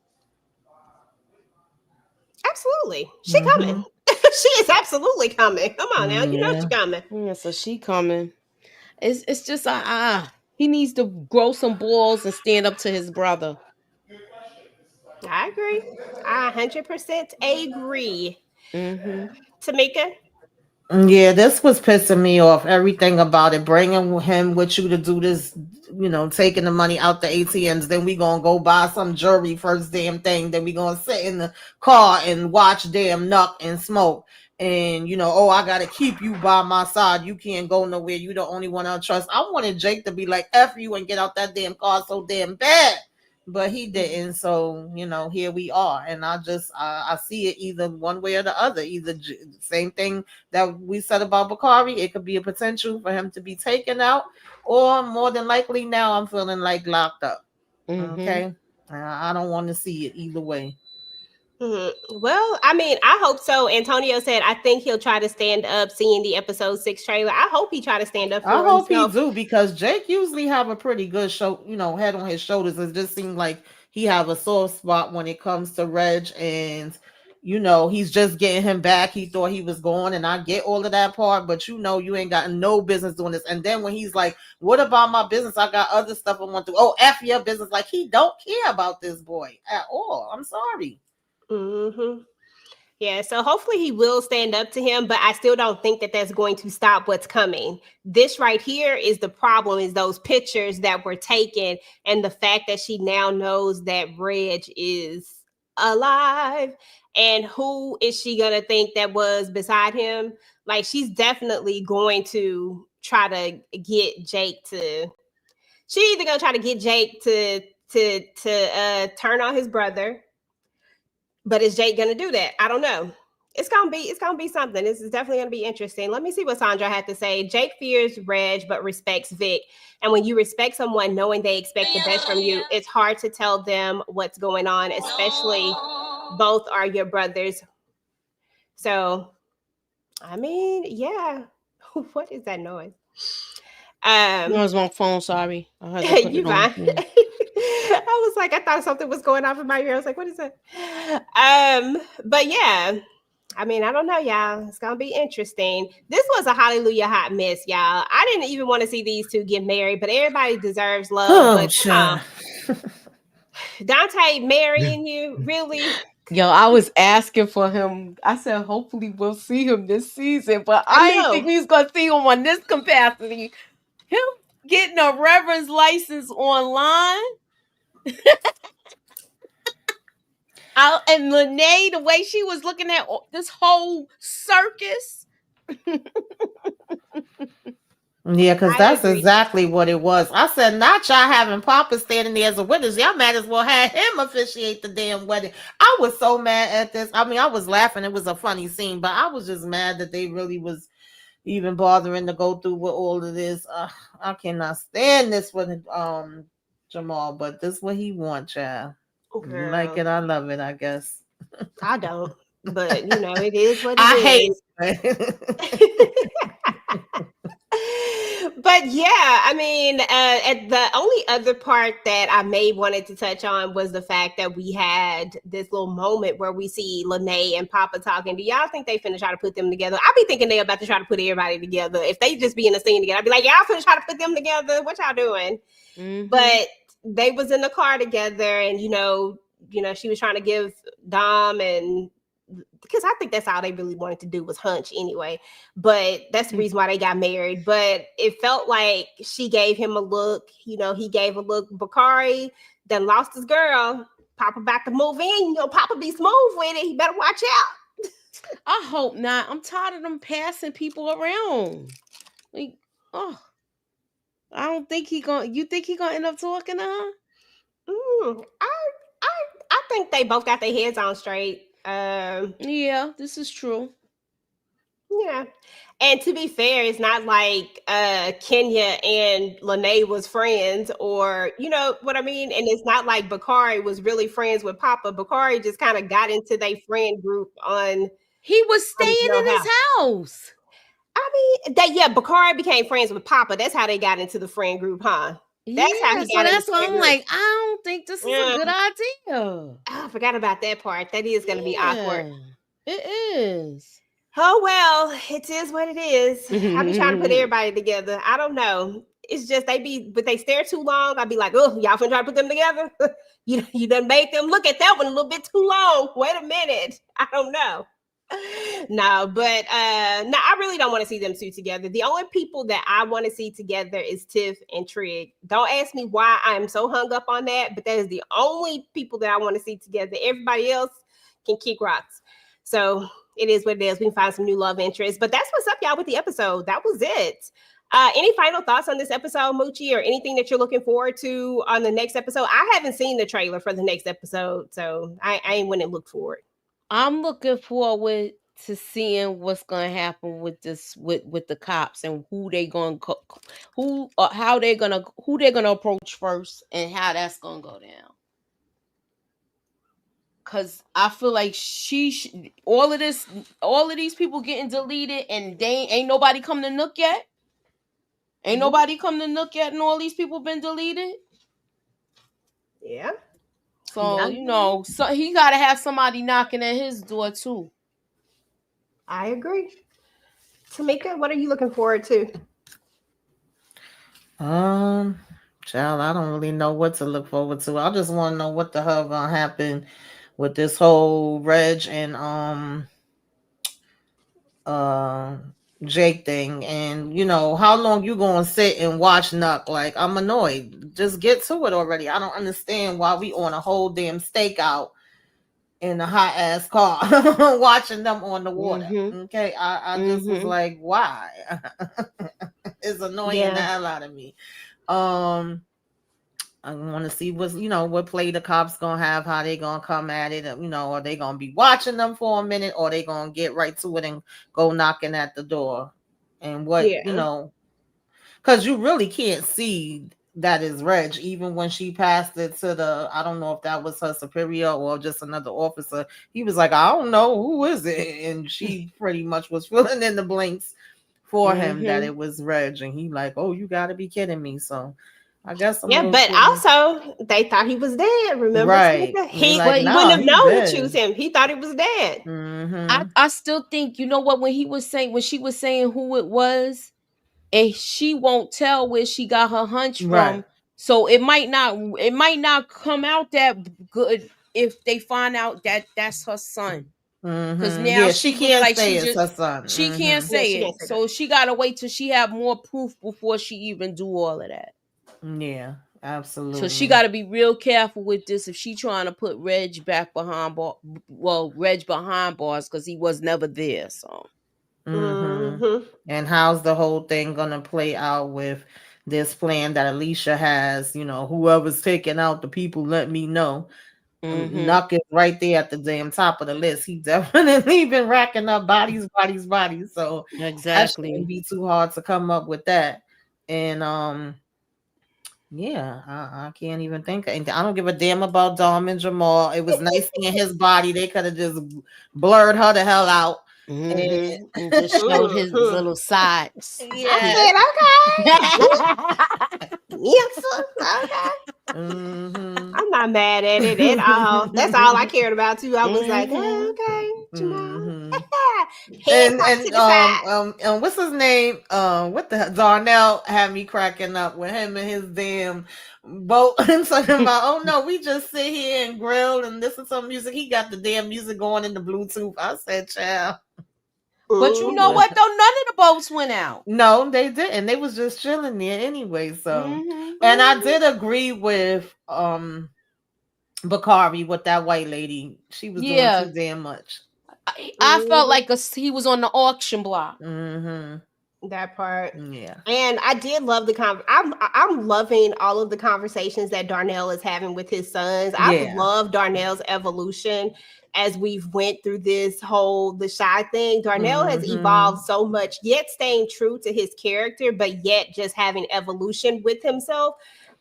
Absolutely. She coming. She is absolutely coming. Come on now. You know she's coming. Yeah, so she coming. It's just he needs to grow some balls and stand up to his brother. I agree. I 100% agree. Tamika? Yeah, this was pissing me off. Everything about it, bringing him with you to do this, you know, taking the money out the ATMs. Then we gonna go buy some jewelry first damn thing. Then we gonna sit in the car and watch damn Nuck and smoke. And you know, oh, I gotta keep you by my side. You can't go nowhere. You the only one I trust. I wanted Jake to be like, F you and get out that damn car so damn bad. But he didn't. So, you know, here we are. And I see it either one way or the other. Either same thing that we said about Bakari. It could be a potential for him to be taken out, or more than likely now I'm feeling like locked up. Okay. I don't want to see it either way. Well, I mean, I hope so. Antonio said, I think he'll try to stand up, seeing the episode 6 trailer. I hope he try to stand up for himself. I hope he do, because Jake usually have a pretty good show, you know, head on his shoulders. It just seems like he have a sore spot when it comes to Reg, and you know, he's just getting him back. He thought he was gone, and I get all of that part, but you know, you ain't got no business doing this. And then when he's like, what about my business? I got other stuff I want to do. Oh, F your business. Like, he don't care about this boy at all. I'm sorry. Yeah, so hopefully he will stand up to him, but I still don't think that that's going to stop what's coming. This right here is the problem, is those pictures that were taken, and the fact that she now knows that Reg is alive. And who is she gonna think that was beside him? Like, she's definitely going to try to get Jake to, she's either gonna try to get Jake to turn on his brother. But is Jake gonna do that? I don't know. It's gonna be something. This is definitely gonna be interesting. Let me see what Sandra had to say. Jake fears Reg but respects Vic. And when you respect someone knowing they expect the best from you, it's hard to tell them what's going on, especially both are your brothers. So, I mean, yeah. What is that noise? It was my phone. Sorry, you fine. I was like, I thought something was going off in my ear. I was like, what is that? But yeah, I mean, I don't know, y'all. It's gonna be interesting. This was a hallelujah hot mess, y'all. I didn't even want to see these two get married, but everybody deserves love. Dante marrying you, really? Yo, I was asking for him. I said, hopefully we'll see him this season, but I didn't think we was gonna see him on this capacity. Him getting a reverend's license online. And Lene, the way she was looking at this whole circus. Yeah, because that's exactly what it was. I said, not y'all having Papa standing there as a witness. Y'all might as well have him officiate the damn wedding. I was so mad at this. I mean, I was laughing. It was a funny scene, but I was just mad that they really was even bothering to go through with all of this. I cannot stand this with Jamal, but this is what he wants, child. You like it, I love it, I guess. I don't, but you know, it is what it is. I hate it. But But yeah, I mean, at the only other part that I may wanted to touch on was the fact that we had this little moment where we see Lene and Papa talking. Do y'all think they finna try to put them together? I be thinking they about to try to put everybody together. If they just be in a scene together, I'd be like, y'all finna try to put them together. What y'all doing? But they was in the car together, and you know, she was trying to give Dom, and because I think that's all they really wanted to do was hunch anyway. But that's the reason why they got married. But it felt like she gave him a look. You know, he gave a look. Bakari then lost his girl. Papa about to move in. You know, Papa be smooth with it. He better watch out. I hope not. I'm tired of them passing people around. Like, oh, I don't think he gonna. You think he gonna end up talking to her? I think they both got their heads on straight. Yeah, this is true. Yeah. And to be fair, it's not like Kenya and Lene was friends, or you know what I mean? And it's not like Bakari was really friends with Papa. Bakari just kind of got into their friend group on. He was staying in his house. I mean, Bakari became friends with Papa. That's how they got into the friend group, huh? That's how he got into. That's why I'm like, I don't think this is a good idea. Oh, I forgot about that part. That is going to be awkward. It is. Oh, well, it is what it is. I be trying to put everybody together. I don't know. It's just but they stare too long. I'd be like, oh, y'all finna try to put them together? you done made them look at that one a little bit too long. Wait a minute. I don't know. No, but I really don't want to see them two together. The only people that I want to see together is Tiff and Trig. Don't ask me why I'm so hung up on that, but that is the only people that I want to see together. Everybody else can kick rocks. So it is what it is. We can find some new love interests. But that's what's up, y'all, with the episode. That was it. Any final thoughts on this episode, Moochie, or anything that you're looking forward to on the next episode? I haven't seen the trailer for the next episode, so I ain't went and looked for it. I'm looking forward to seeing what's gonna happen with this with the cops and who they're gonna approach first and how that's gonna go down. Cause I feel like all of these people getting deleted and ain't nobody come to Nook yet. Ain't nobody come to Nook yet, and all these people been deleted. Yeah. So, you know, so he got to have somebody knocking at his door, too. I agree. Tamika, what are you looking forward to? Child, I don't really know what to look forward to. I just want to know what the hell gonna happen with this whole Reg and Jake thing, and you know how long you gonna sit and watch Nuck? Like, I'm annoyed. Just get to it already. I don't understand why we on a whole damn stakeout in a hot ass car watching them on the water. Okay, I just was like, why? It's annoying the hell out of me. I want to see what play the cops gonna have, how they gonna come at it. You know, are they gonna be watching them for a minute, or they gonna get right to it and go knocking at the door? And what you know, because you really can't see that is Reg, even when she passed it to the, I don't know if that was her superior or just another officer. He was like, I don't know, who is it? And she pretty much was filling in the blanks for him that it was Reg, and he like, oh, you gotta be kidding me. So I guess but also they thought he was dead. Remember, right? He wouldn't have known to choose him. He thought he was dead. I still think, you know what, when she was saying who it was, and she won't tell where she got her hunch from, so it might not come out that good if they find out that that's her son. Because now she can't say it's her son. She can't say it, so she gotta wait till she have more proof before she even do all of that. Yeah, absolutely. So she got to be real careful with this if she trying to put Reg back behind bars. Well, Reg behind bars because he was never there. So, and how's the whole thing gonna play out with this plan that Alicia has? You know, whoever's taking out the people, let me know. Nuck is right there at the damn top of the list. He definitely been racking up bodies. So that shouldn't be too hard to come up with that. And yeah, I can't even think. I don't give a damn about Dom and Jamal. It was nice seeing his body. They could have just blurred her the hell out And just showed his little sides. I said, okay. Yes, okay. I'm not mad at it at all. That's all I cared about too. I was like, oh, okay, Jamal. And what's his name? What the Darnell had me cracking up with him and his damn boat and talking about, oh no, we just sit here and grill and listen to some music. He got the damn music going in the Bluetooth. I said, child. But you know what though? None of the boats went out. No, they didn't. They was just chilling there anyway. So, and I did agree with Bakari with that white lady. She was doing too damn much. I felt like he was on the auction block. That part. Yeah. And I did love the I'm loving all of the conversations that Darnell is having with his sons. I love Darnell's evolution as we've went through this whole the shy thing. Darnell has evolved so much, yet staying true to his character, but yet just having evolution with himself.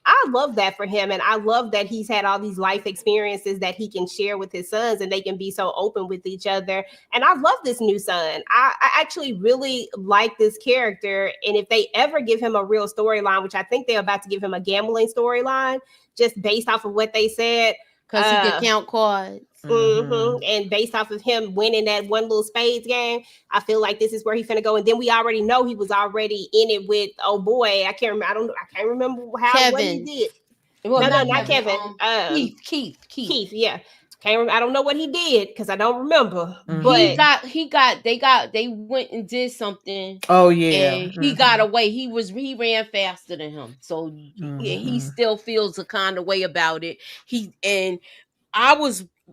I love that for him. And I love that he's had all these life experiences that he can share with his sons and they can be so open with each other. And I love this new son. I actually really like this character. And if they ever give him a real storyline, which I think they're about to give him a gambling storyline, just based off of what they said. Because he can count cards. And based off of him winning that one little spades game, I feel like this is where he's finna go. And then we already know he was already in it with I can't remember what he did. Well, no, not Kevin. Keith. Yeah. I don't know what he did because I don't remember. But they went and did something. Oh yeah. And he got away. He ran faster than him. So he still feels a kind of way about it.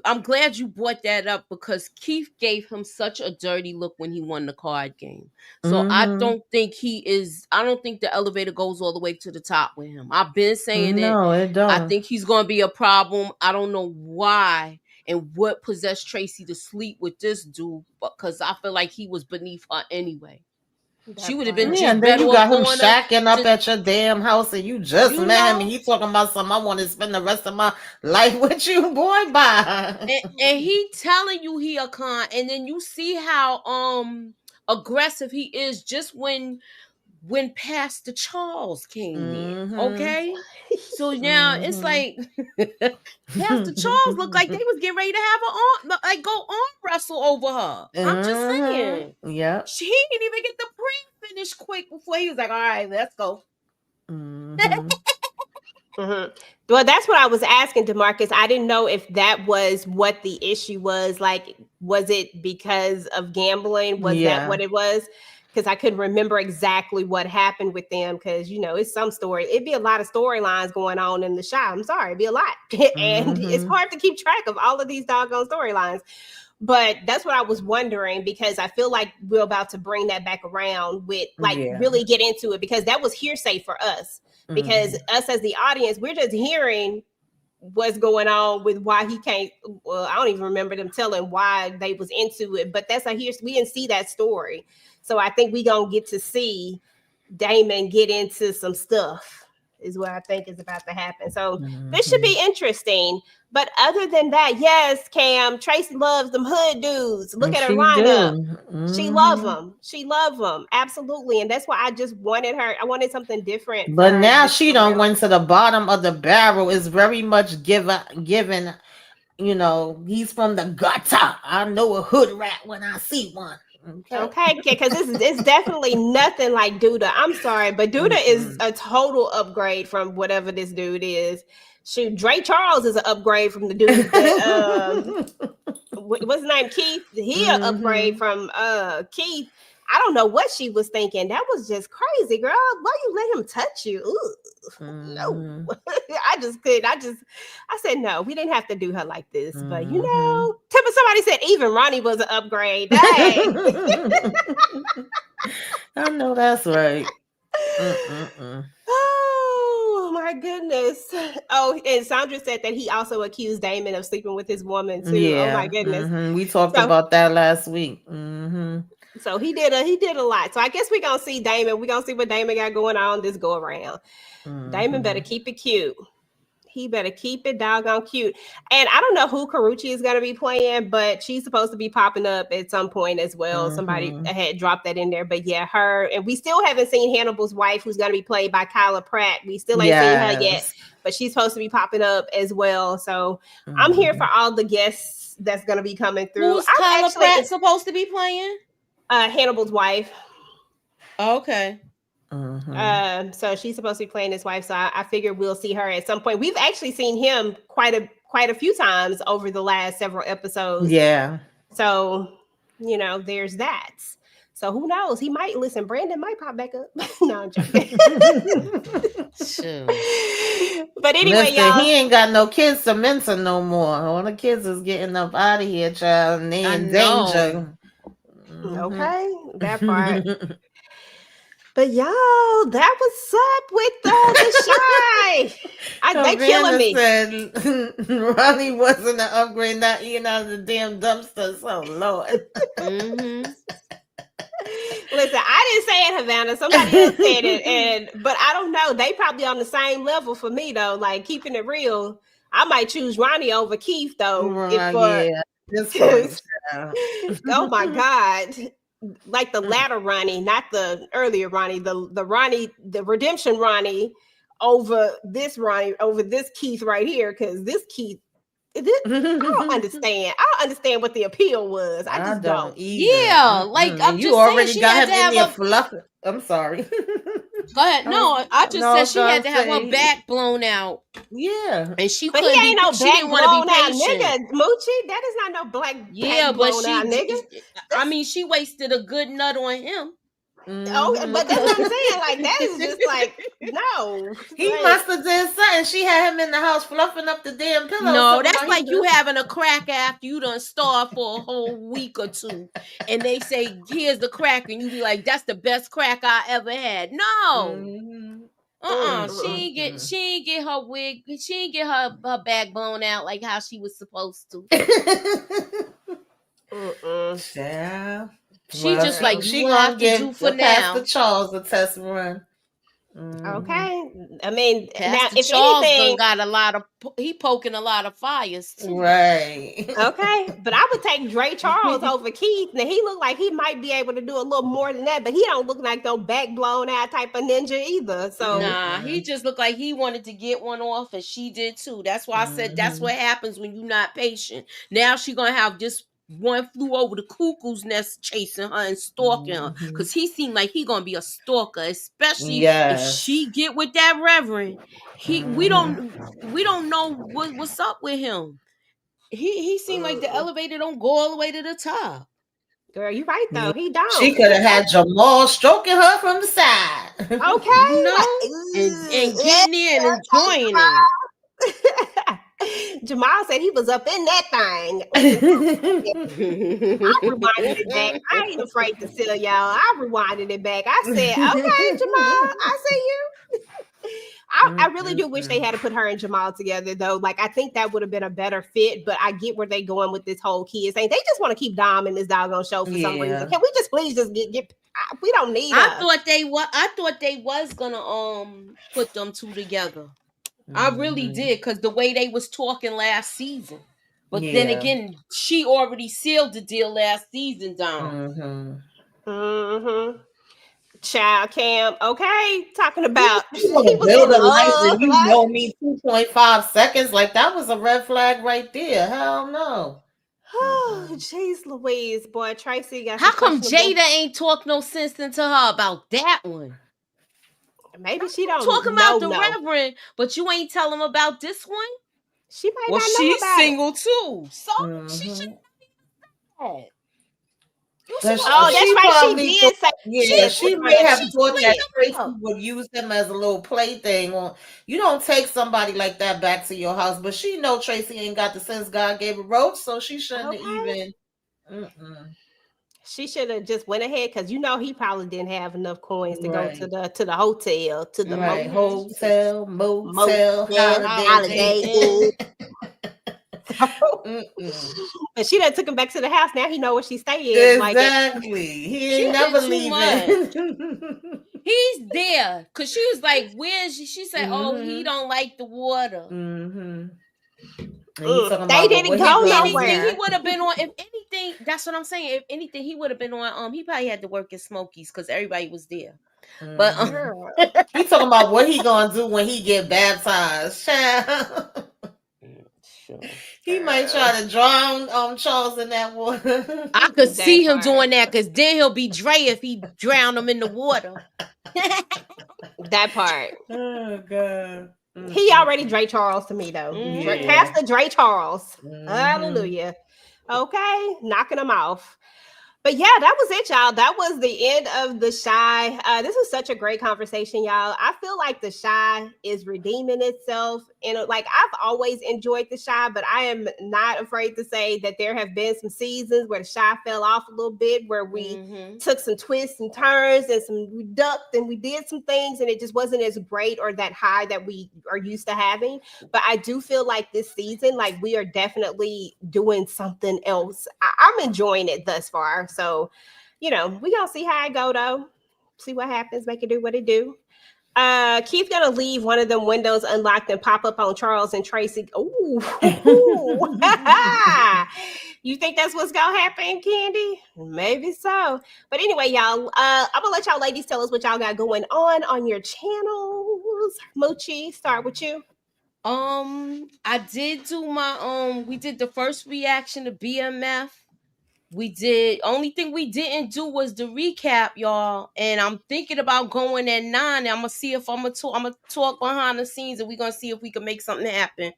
I'm glad you brought that up because Keith gave him such a dirty look when he won the card game. So I don't think the elevator goes all the way to the top with him. I've been saying it don't. I think he's going to be a problem. I don't know why and what possessed Tracy to sleep with this dude, because I feel like he was beneath her anyway. She would have been and then you got him shacking up at your damn house and you just met him and he talking about something. I want to spend the rest of my life with you, boy. Bye. And he telling you he a con, and then you see how aggressive he is just when Pastor Charles came in. Okay, so now it's like Pastor Charles looked like they was getting ready to have go arm wrestle over her. I'm just saying. Yeah, she didn't even get the pre-finish quick before he was like, all right, let's go. Well, that's what I was asking DeMarcus. I didn't know if that was what the issue was. Like, was it because of gambling? Was that what it was? Because I couldn't remember exactly what happened with them. Because, it's some story. It'd be a lot of storylines going on in the shop. I'm sorry, it'd be a lot. And it's hard to keep track of all of these doggone storylines. But that's what I was wondering, because I feel like we're about to bring that back around with really get into it, because that was hearsay for us. Because us as the audience, we're just hearing what's going on with why he can't. Well, I don't even remember them telling why they was into it, but that's we didn't see that story. So I think we gonna get to see Damon get into some stuff is what I think is about to happen. So this should be interesting. But other than that, yes, Cam, Tracy loves them hood dudes. Look at her lineup. She love them. She love them. Absolutely. And that's why I just wanted her. I wanted something different. But now she don't went to the bottom of the barrel. Is very much given, he's from the gutter. I know a hood rat when I see one. Okay, because it's definitely nothing like Duda. I'm sorry, but Duda is a total upgrade from whatever this dude is. Shoot, Dre Charles is an upgrade from the dude that, what's his name? Keith. He an upgrade from Keith. I don't know what she was thinking. That was just crazy, girl. Why you let him touch you? No, I just couldn't. I said no. We didn't have to do her like this, but somebody said even Ronnie was an upgrade. Dang. I know that's right. Oh my goodness. Oh, and Sandra said that he also accused Damon of sleeping with his woman too. Yeah. Oh my goodness. We talked about that last week. So he did a lot. So I guess we're gonna see Damon. We're gonna see what Damon got going on this go around. Damon better keep it cute. He better keep it doggone cute. And I don't know who Karuchi is going to be playing, but she's supposed to be popping up at some point as well. Somebody had dropped that in there. But yeah, her. And we still haven't seen Hannibal's wife, who's going to be played by Kyla Pratt. We still ain't seen her yet, but she's supposed to be popping up as well. So I'm here for all the guests that's going to be coming through. Who's Kyla Pratt supposed to be playing? Hannibal's wife. Okay. So she's supposed to be playing his wife. So I figure we'll see her at some point. We've actually seen him quite a few times over the last several episodes. Yeah. So, you know, there's that. So who knows? He might listen. Brandon might pop back up. No, I'm joking. But anyway, y'all, he ain't got no kids to mentor no more. All the kids is getting up out of here, child. And they in danger. Okay, that part. But y'all, that was up with the shy. They killing me. Said Ronnie wasn't an upgrade, not eating out of the damn dumpster. So Lord. Listen, I didn't say it, Havana. Somebody else said it, but I don't know. They probably on the same level for me though. Like keeping it real, I might choose Ronnie over Keith though. Oh my God. Like the latter Ronnie, not the earlier Ronnie, the Ronnie, the redemption Ronnie over this Keith right here, because this Keith, I don't understand. I don't understand what the appeal was. I just don't. Yeah, like I'm you just already saying, got him in there fluffing. I'm sorry. Go ahead. No, I just said she had to have her back blown out. Yeah, and she but couldn't. He ain't no she back didn't want to be patient. Nigga, Moochie, that is not no black. Yeah, back but blown out, nigga. I mean, she wasted a good nut on him. Oh, but that's what I'm saying. Like that is just like no. He must have did something. She had him in the house fluffing up the damn pillow. No, that's like you having a crack after you done starved for a whole week or two, and they say, "Here's the crack," and you be like, "That's the best crack I ever had." No, she ain't get her wig, she ain't get her back blown out like how she was supposed to. Yeah. She just like she gonna give for now. Pastor Charles a test run. Okay, I mean, Pastor now if Charles anything, got he poking a lot of fires too. Right. Okay, but I would take Dre Charles over Keith. Now he looked like he might be able to do a little more than that, but he don't look like no back blown out type of ninja either. So nah, he just looked like he wanted to get one off, and she did too. That's why I said that's what happens when you're not patient. Now she gonna have just one flew over the cuckoo's nest chasing her and stalking her, because he seemed like he gonna be a stalker, especially if she get with that reverend. We don't know what's up with him. He seemed like the elevator don't go all the way to the top. Girl, you right though. He don't. She could have had Jamal stroking her from the side. Okay, and getting in and enjoying it. Jamal said he was up in that thing. I rewinded it back. I ain't afraid to tell y'all. I rewinded it back. I said, okay, Jamal, I see you. I really do wish they had to put her and Jamal together, though. Like, I think that would have been a better fit, but I get where they going with this whole kid thing. They just want to keep Dom in this doggone show for some reason. Can we just please just get we don't need I thought they was gonna put them two together. I really did, because the way they was talking last season. But then again, she already sealed the deal last season down. Child Cam, okay, talking about build a life and you know me 2.5 seconds. Like that was a red flag right there. Hell no. Oh, jeez Louise, boy, Tracy got. How come Jada ain't talk no sense into her about that one? Maybe she don't talk about the reverend, but you ain't tell him about this one. She might not know she's about single too, so she should. That's right. She did say. Yeah, she may have thought that Tracy would use him as a little plaything. Or you don't take somebody like that back to your house, but she know Tracy ain't got the sense God gave her roach, so she shouldn't even. She should have just went ahead, because you know he probably didn't have enough coins to go to the hotel, to the hotel, motel, holiday. And she done took him back to the house. Now he know where she staying. Exactly. He ain't never leaving. He's there. Cause she was like, where's she said, oh, he don't like the water. They didn't go nowhere. He would have been on. If anything, that's what I'm saying. If anything, he would have been on. He probably had to work at Smokies because everybody was there. But he talking about what he gonna do when he get baptized. Sure. He might try to drown Charles in that water. I could see him doing that because then he'll be Dre if he drown him in the water. That part. Oh God. He already Dre Charles to me though. Pastor Dre Charles. Hallelujah. Okay, knocking him off. But yeah, that was it, y'all. That was the end of The Chi. This was such a great conversation, y'all. I feel like The Chi is redeeming itself. And like, I've always enjoyed The Chi, but I am not afraid to say that there have been some seasons where The Chi fell off a little bit, where we took some twists and turns and we ducked and we did some things and it just wasn't as great or that high that we are used to having. But I do feel like this season, like we are definitely doing something else. I'm enjoying it thus far. So, you know, we gonna see how it go though. See what happens. Make it do what it do. Keith's gonna leave one of them windows unlocked and pop up on Charles and Tracy. Ooh. You think that's what's gonna happen, Candy? Maybe so. But anyway, y'all, I'm gonna let y'all ladies tell us what y'all got going on your channels. Moochie, start with you. I did do my we did the first reaction to BMF. We did. Only thing we didn't do was the recap, y'all. And I'm thinking about going at 9. I'm gonna see if I'm gonna talk behind the scenes, and we're gonna see if we can make something happen.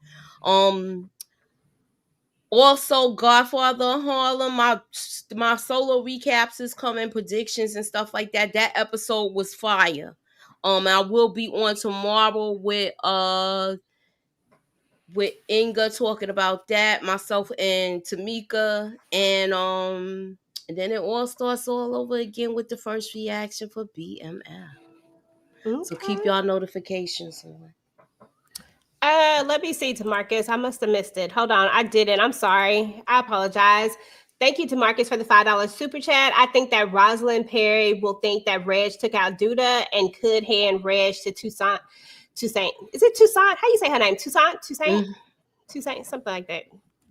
Also, Godfather of Harlem, my solo recaps is coming, predictions and stuff like that. That episode was fire. I will be on tomorrow with Inga talking about that, myself and Tamika, and then it all starts all over again with the first reaction for BMF. Okay. So keep y'all notifications on. Let me see, Tamarcus. I must have missed it. Hold on, I didn't. I'm sorry. I apologize. Thank you, Tamarcus, for the $5 super chat. I think that Rosalind Perry will think that Reg took out Duda and could hand Reg to Toussaint. Toussaint. Is it Toussaint? How you say her name? Toussaint? Toussaint? Something like that.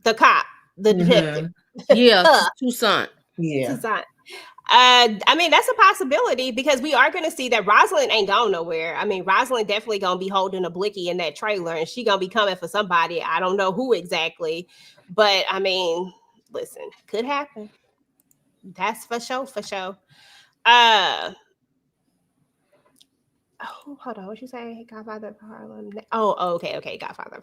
The cop. The detective. Yeah, Toussaint. Yeah. Toussaint. I mean, that's a possibility because we are going to see that Rosalind ain't going nowhere. I mean, Rosalind definitely going to be holding a blicky in that trailer and she going to be coming for somebody. I don't know who exactly, but I mean, listen, could happen. That's for sure, for sure. Oh, hold on. What you say? Godfather of Harlem. Oh, okay. Godfather.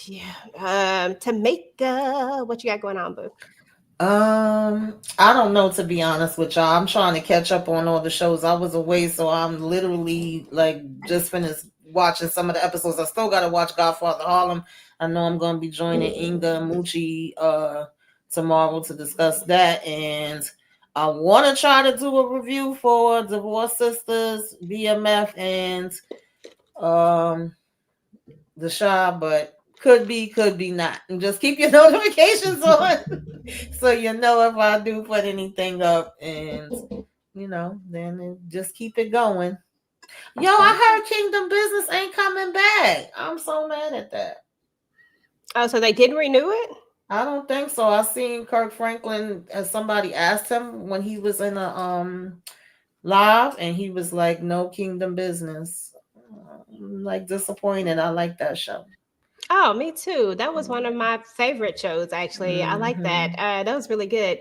Yeah. Tamika, what you got going on, boo? I don't know, to be honest with y'all. I'm trying to catch up on all the shows. I was away, so I'm literally like just finished watching some of the episodes. I still gotta watch Godfather Harlem. I know I'm gonna be joining Inga and Moochie tomorrow to discuss that, and I want to try to do a review for Divorce Sisters, BMF, and The Chi, but could be not. And just keep your notifications on so you know if I do put anything up, and you know, then just keep it going. Yo, I heard Kingdom Business ain't coming back. I'm so mad at that. Oh, so they didn't renew it? I don't think so. I seen Kirk Franklin, as somebody asked him when he was in a live, and he was like, no Kingdom Business. I'm like disappointed. I like that show. Oh, me too. That was one of my favorite shows, actually. I like that. That was really good.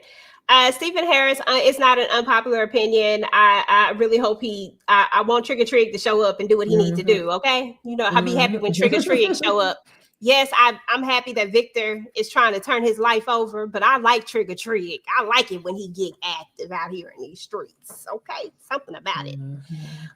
Stephen Harris, it's not an unpopular opinion. I really hope I want Trigger Trig to show up and do what he needs to do, okay? You know, I'll be happy when Trigger Trig show up. Yes, I'm happy that Victor is trying to turn his life over, but I like Trigger Trig. I like it when he get active out here in these streets, okay? Something about it.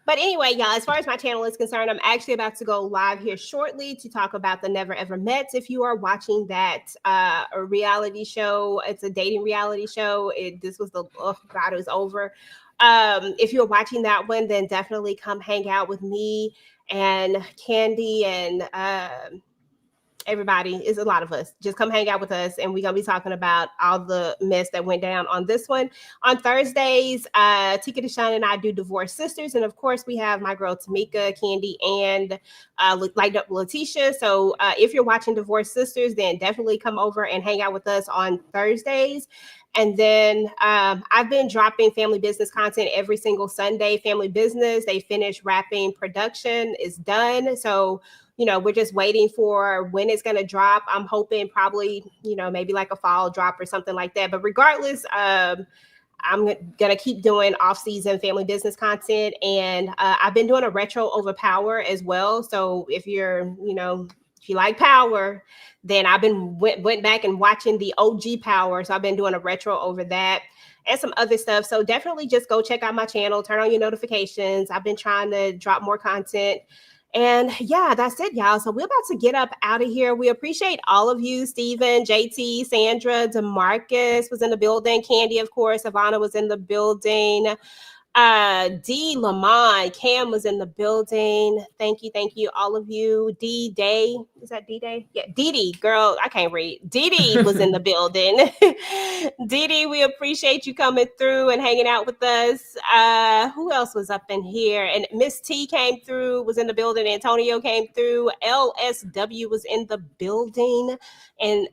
But anyway, y'all, as far as my channel is concerned, I'm actually about to go live here shortly to talk about the Never Ever Mets. If you are watching that a reality show, it's a dating reality show. This was it was over. If you're watching that one, then definitely come hang out with me and Candy and everybody, it's a lot of us. Just come hang out with us, and we're gonna be talking about all the mess that went down on this one. On Thursdays, Tika Deshawn and I do Divorced Sisters, and of course we have my girl Tameika, KHANDI, and Light Up Letitia. So if you're watching Divorced Sisters, then definitely come over and hang out with us on Thursdays. And then I've been dropping family business content every single Sunday. Family Business, they finished wrapping production, is done. So we're just waiting for when it's going to drop. I'm hoping probably, maybe like a fall drop or something like that. But regardless, I'm going to keep doing off-season family business content. And I've been doing a retro over Power as well. So if you're, if you like Power, then I've been went back and watching the OG Power. So I've been doing a retro over that and some other stuff. So definitely just go check out my channel, turn on your notifications. I've been trying to drop more content. And yeah, that's it, y'all. So we're about to get up out of here. We appreciate all of you. Steven, JT, Sandra, DeMarcus was in the building. KHANDI, of course. Ivana was in the building. D Lamont, Cam was in the building. Thank you, all of you. D Day, is that D Day? Yeah, Dee, girl, I can't read. Dee was in the building. Dee, we appreciate you coming through and hanging out with us. Who else was up in here? And Miss T came through, was in the building. Antonio came through. LSW was in the building. And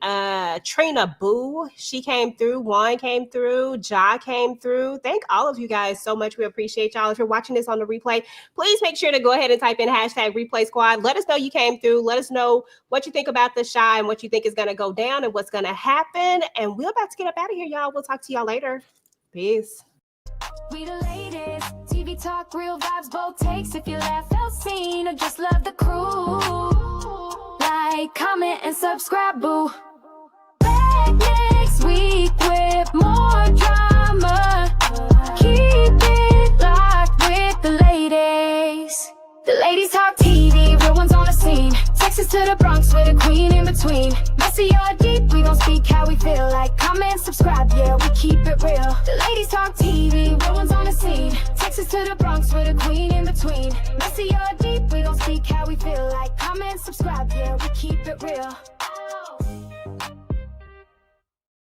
Trina Boo, she came through. Juan came through. Ja came through. Thank all of you guys so much. We appreciate y'all. If you're watching this on the replay, please make sure to go ahead and type in #replay squad. Let us know you came through. Let us know what you think about the Shy and what you think is going to go down and what's going to happen. And we're about to get up out of here, y'all. We'll talk to y'all later. Peace. We the latest TV talk, real vibes, both takes. If you laugh, feel seen, or just love the crew, like, comment, and subscribe, boo. Back next week with more drama. Keep it locked with the ladies. The ladies talk TV, real ones on the scene. Texas to the Bronx with a queen in between. Messy or deep, we gon' speak how we feel. Like, comment, subscribe, yeah, we keep it real. The ladies talk TV, real ones on the scene. Texas to the Bronx with a queen in between. Messy or deep, we gon' speak how we feel. Like, comment, subscribe, yeah, we keep it real.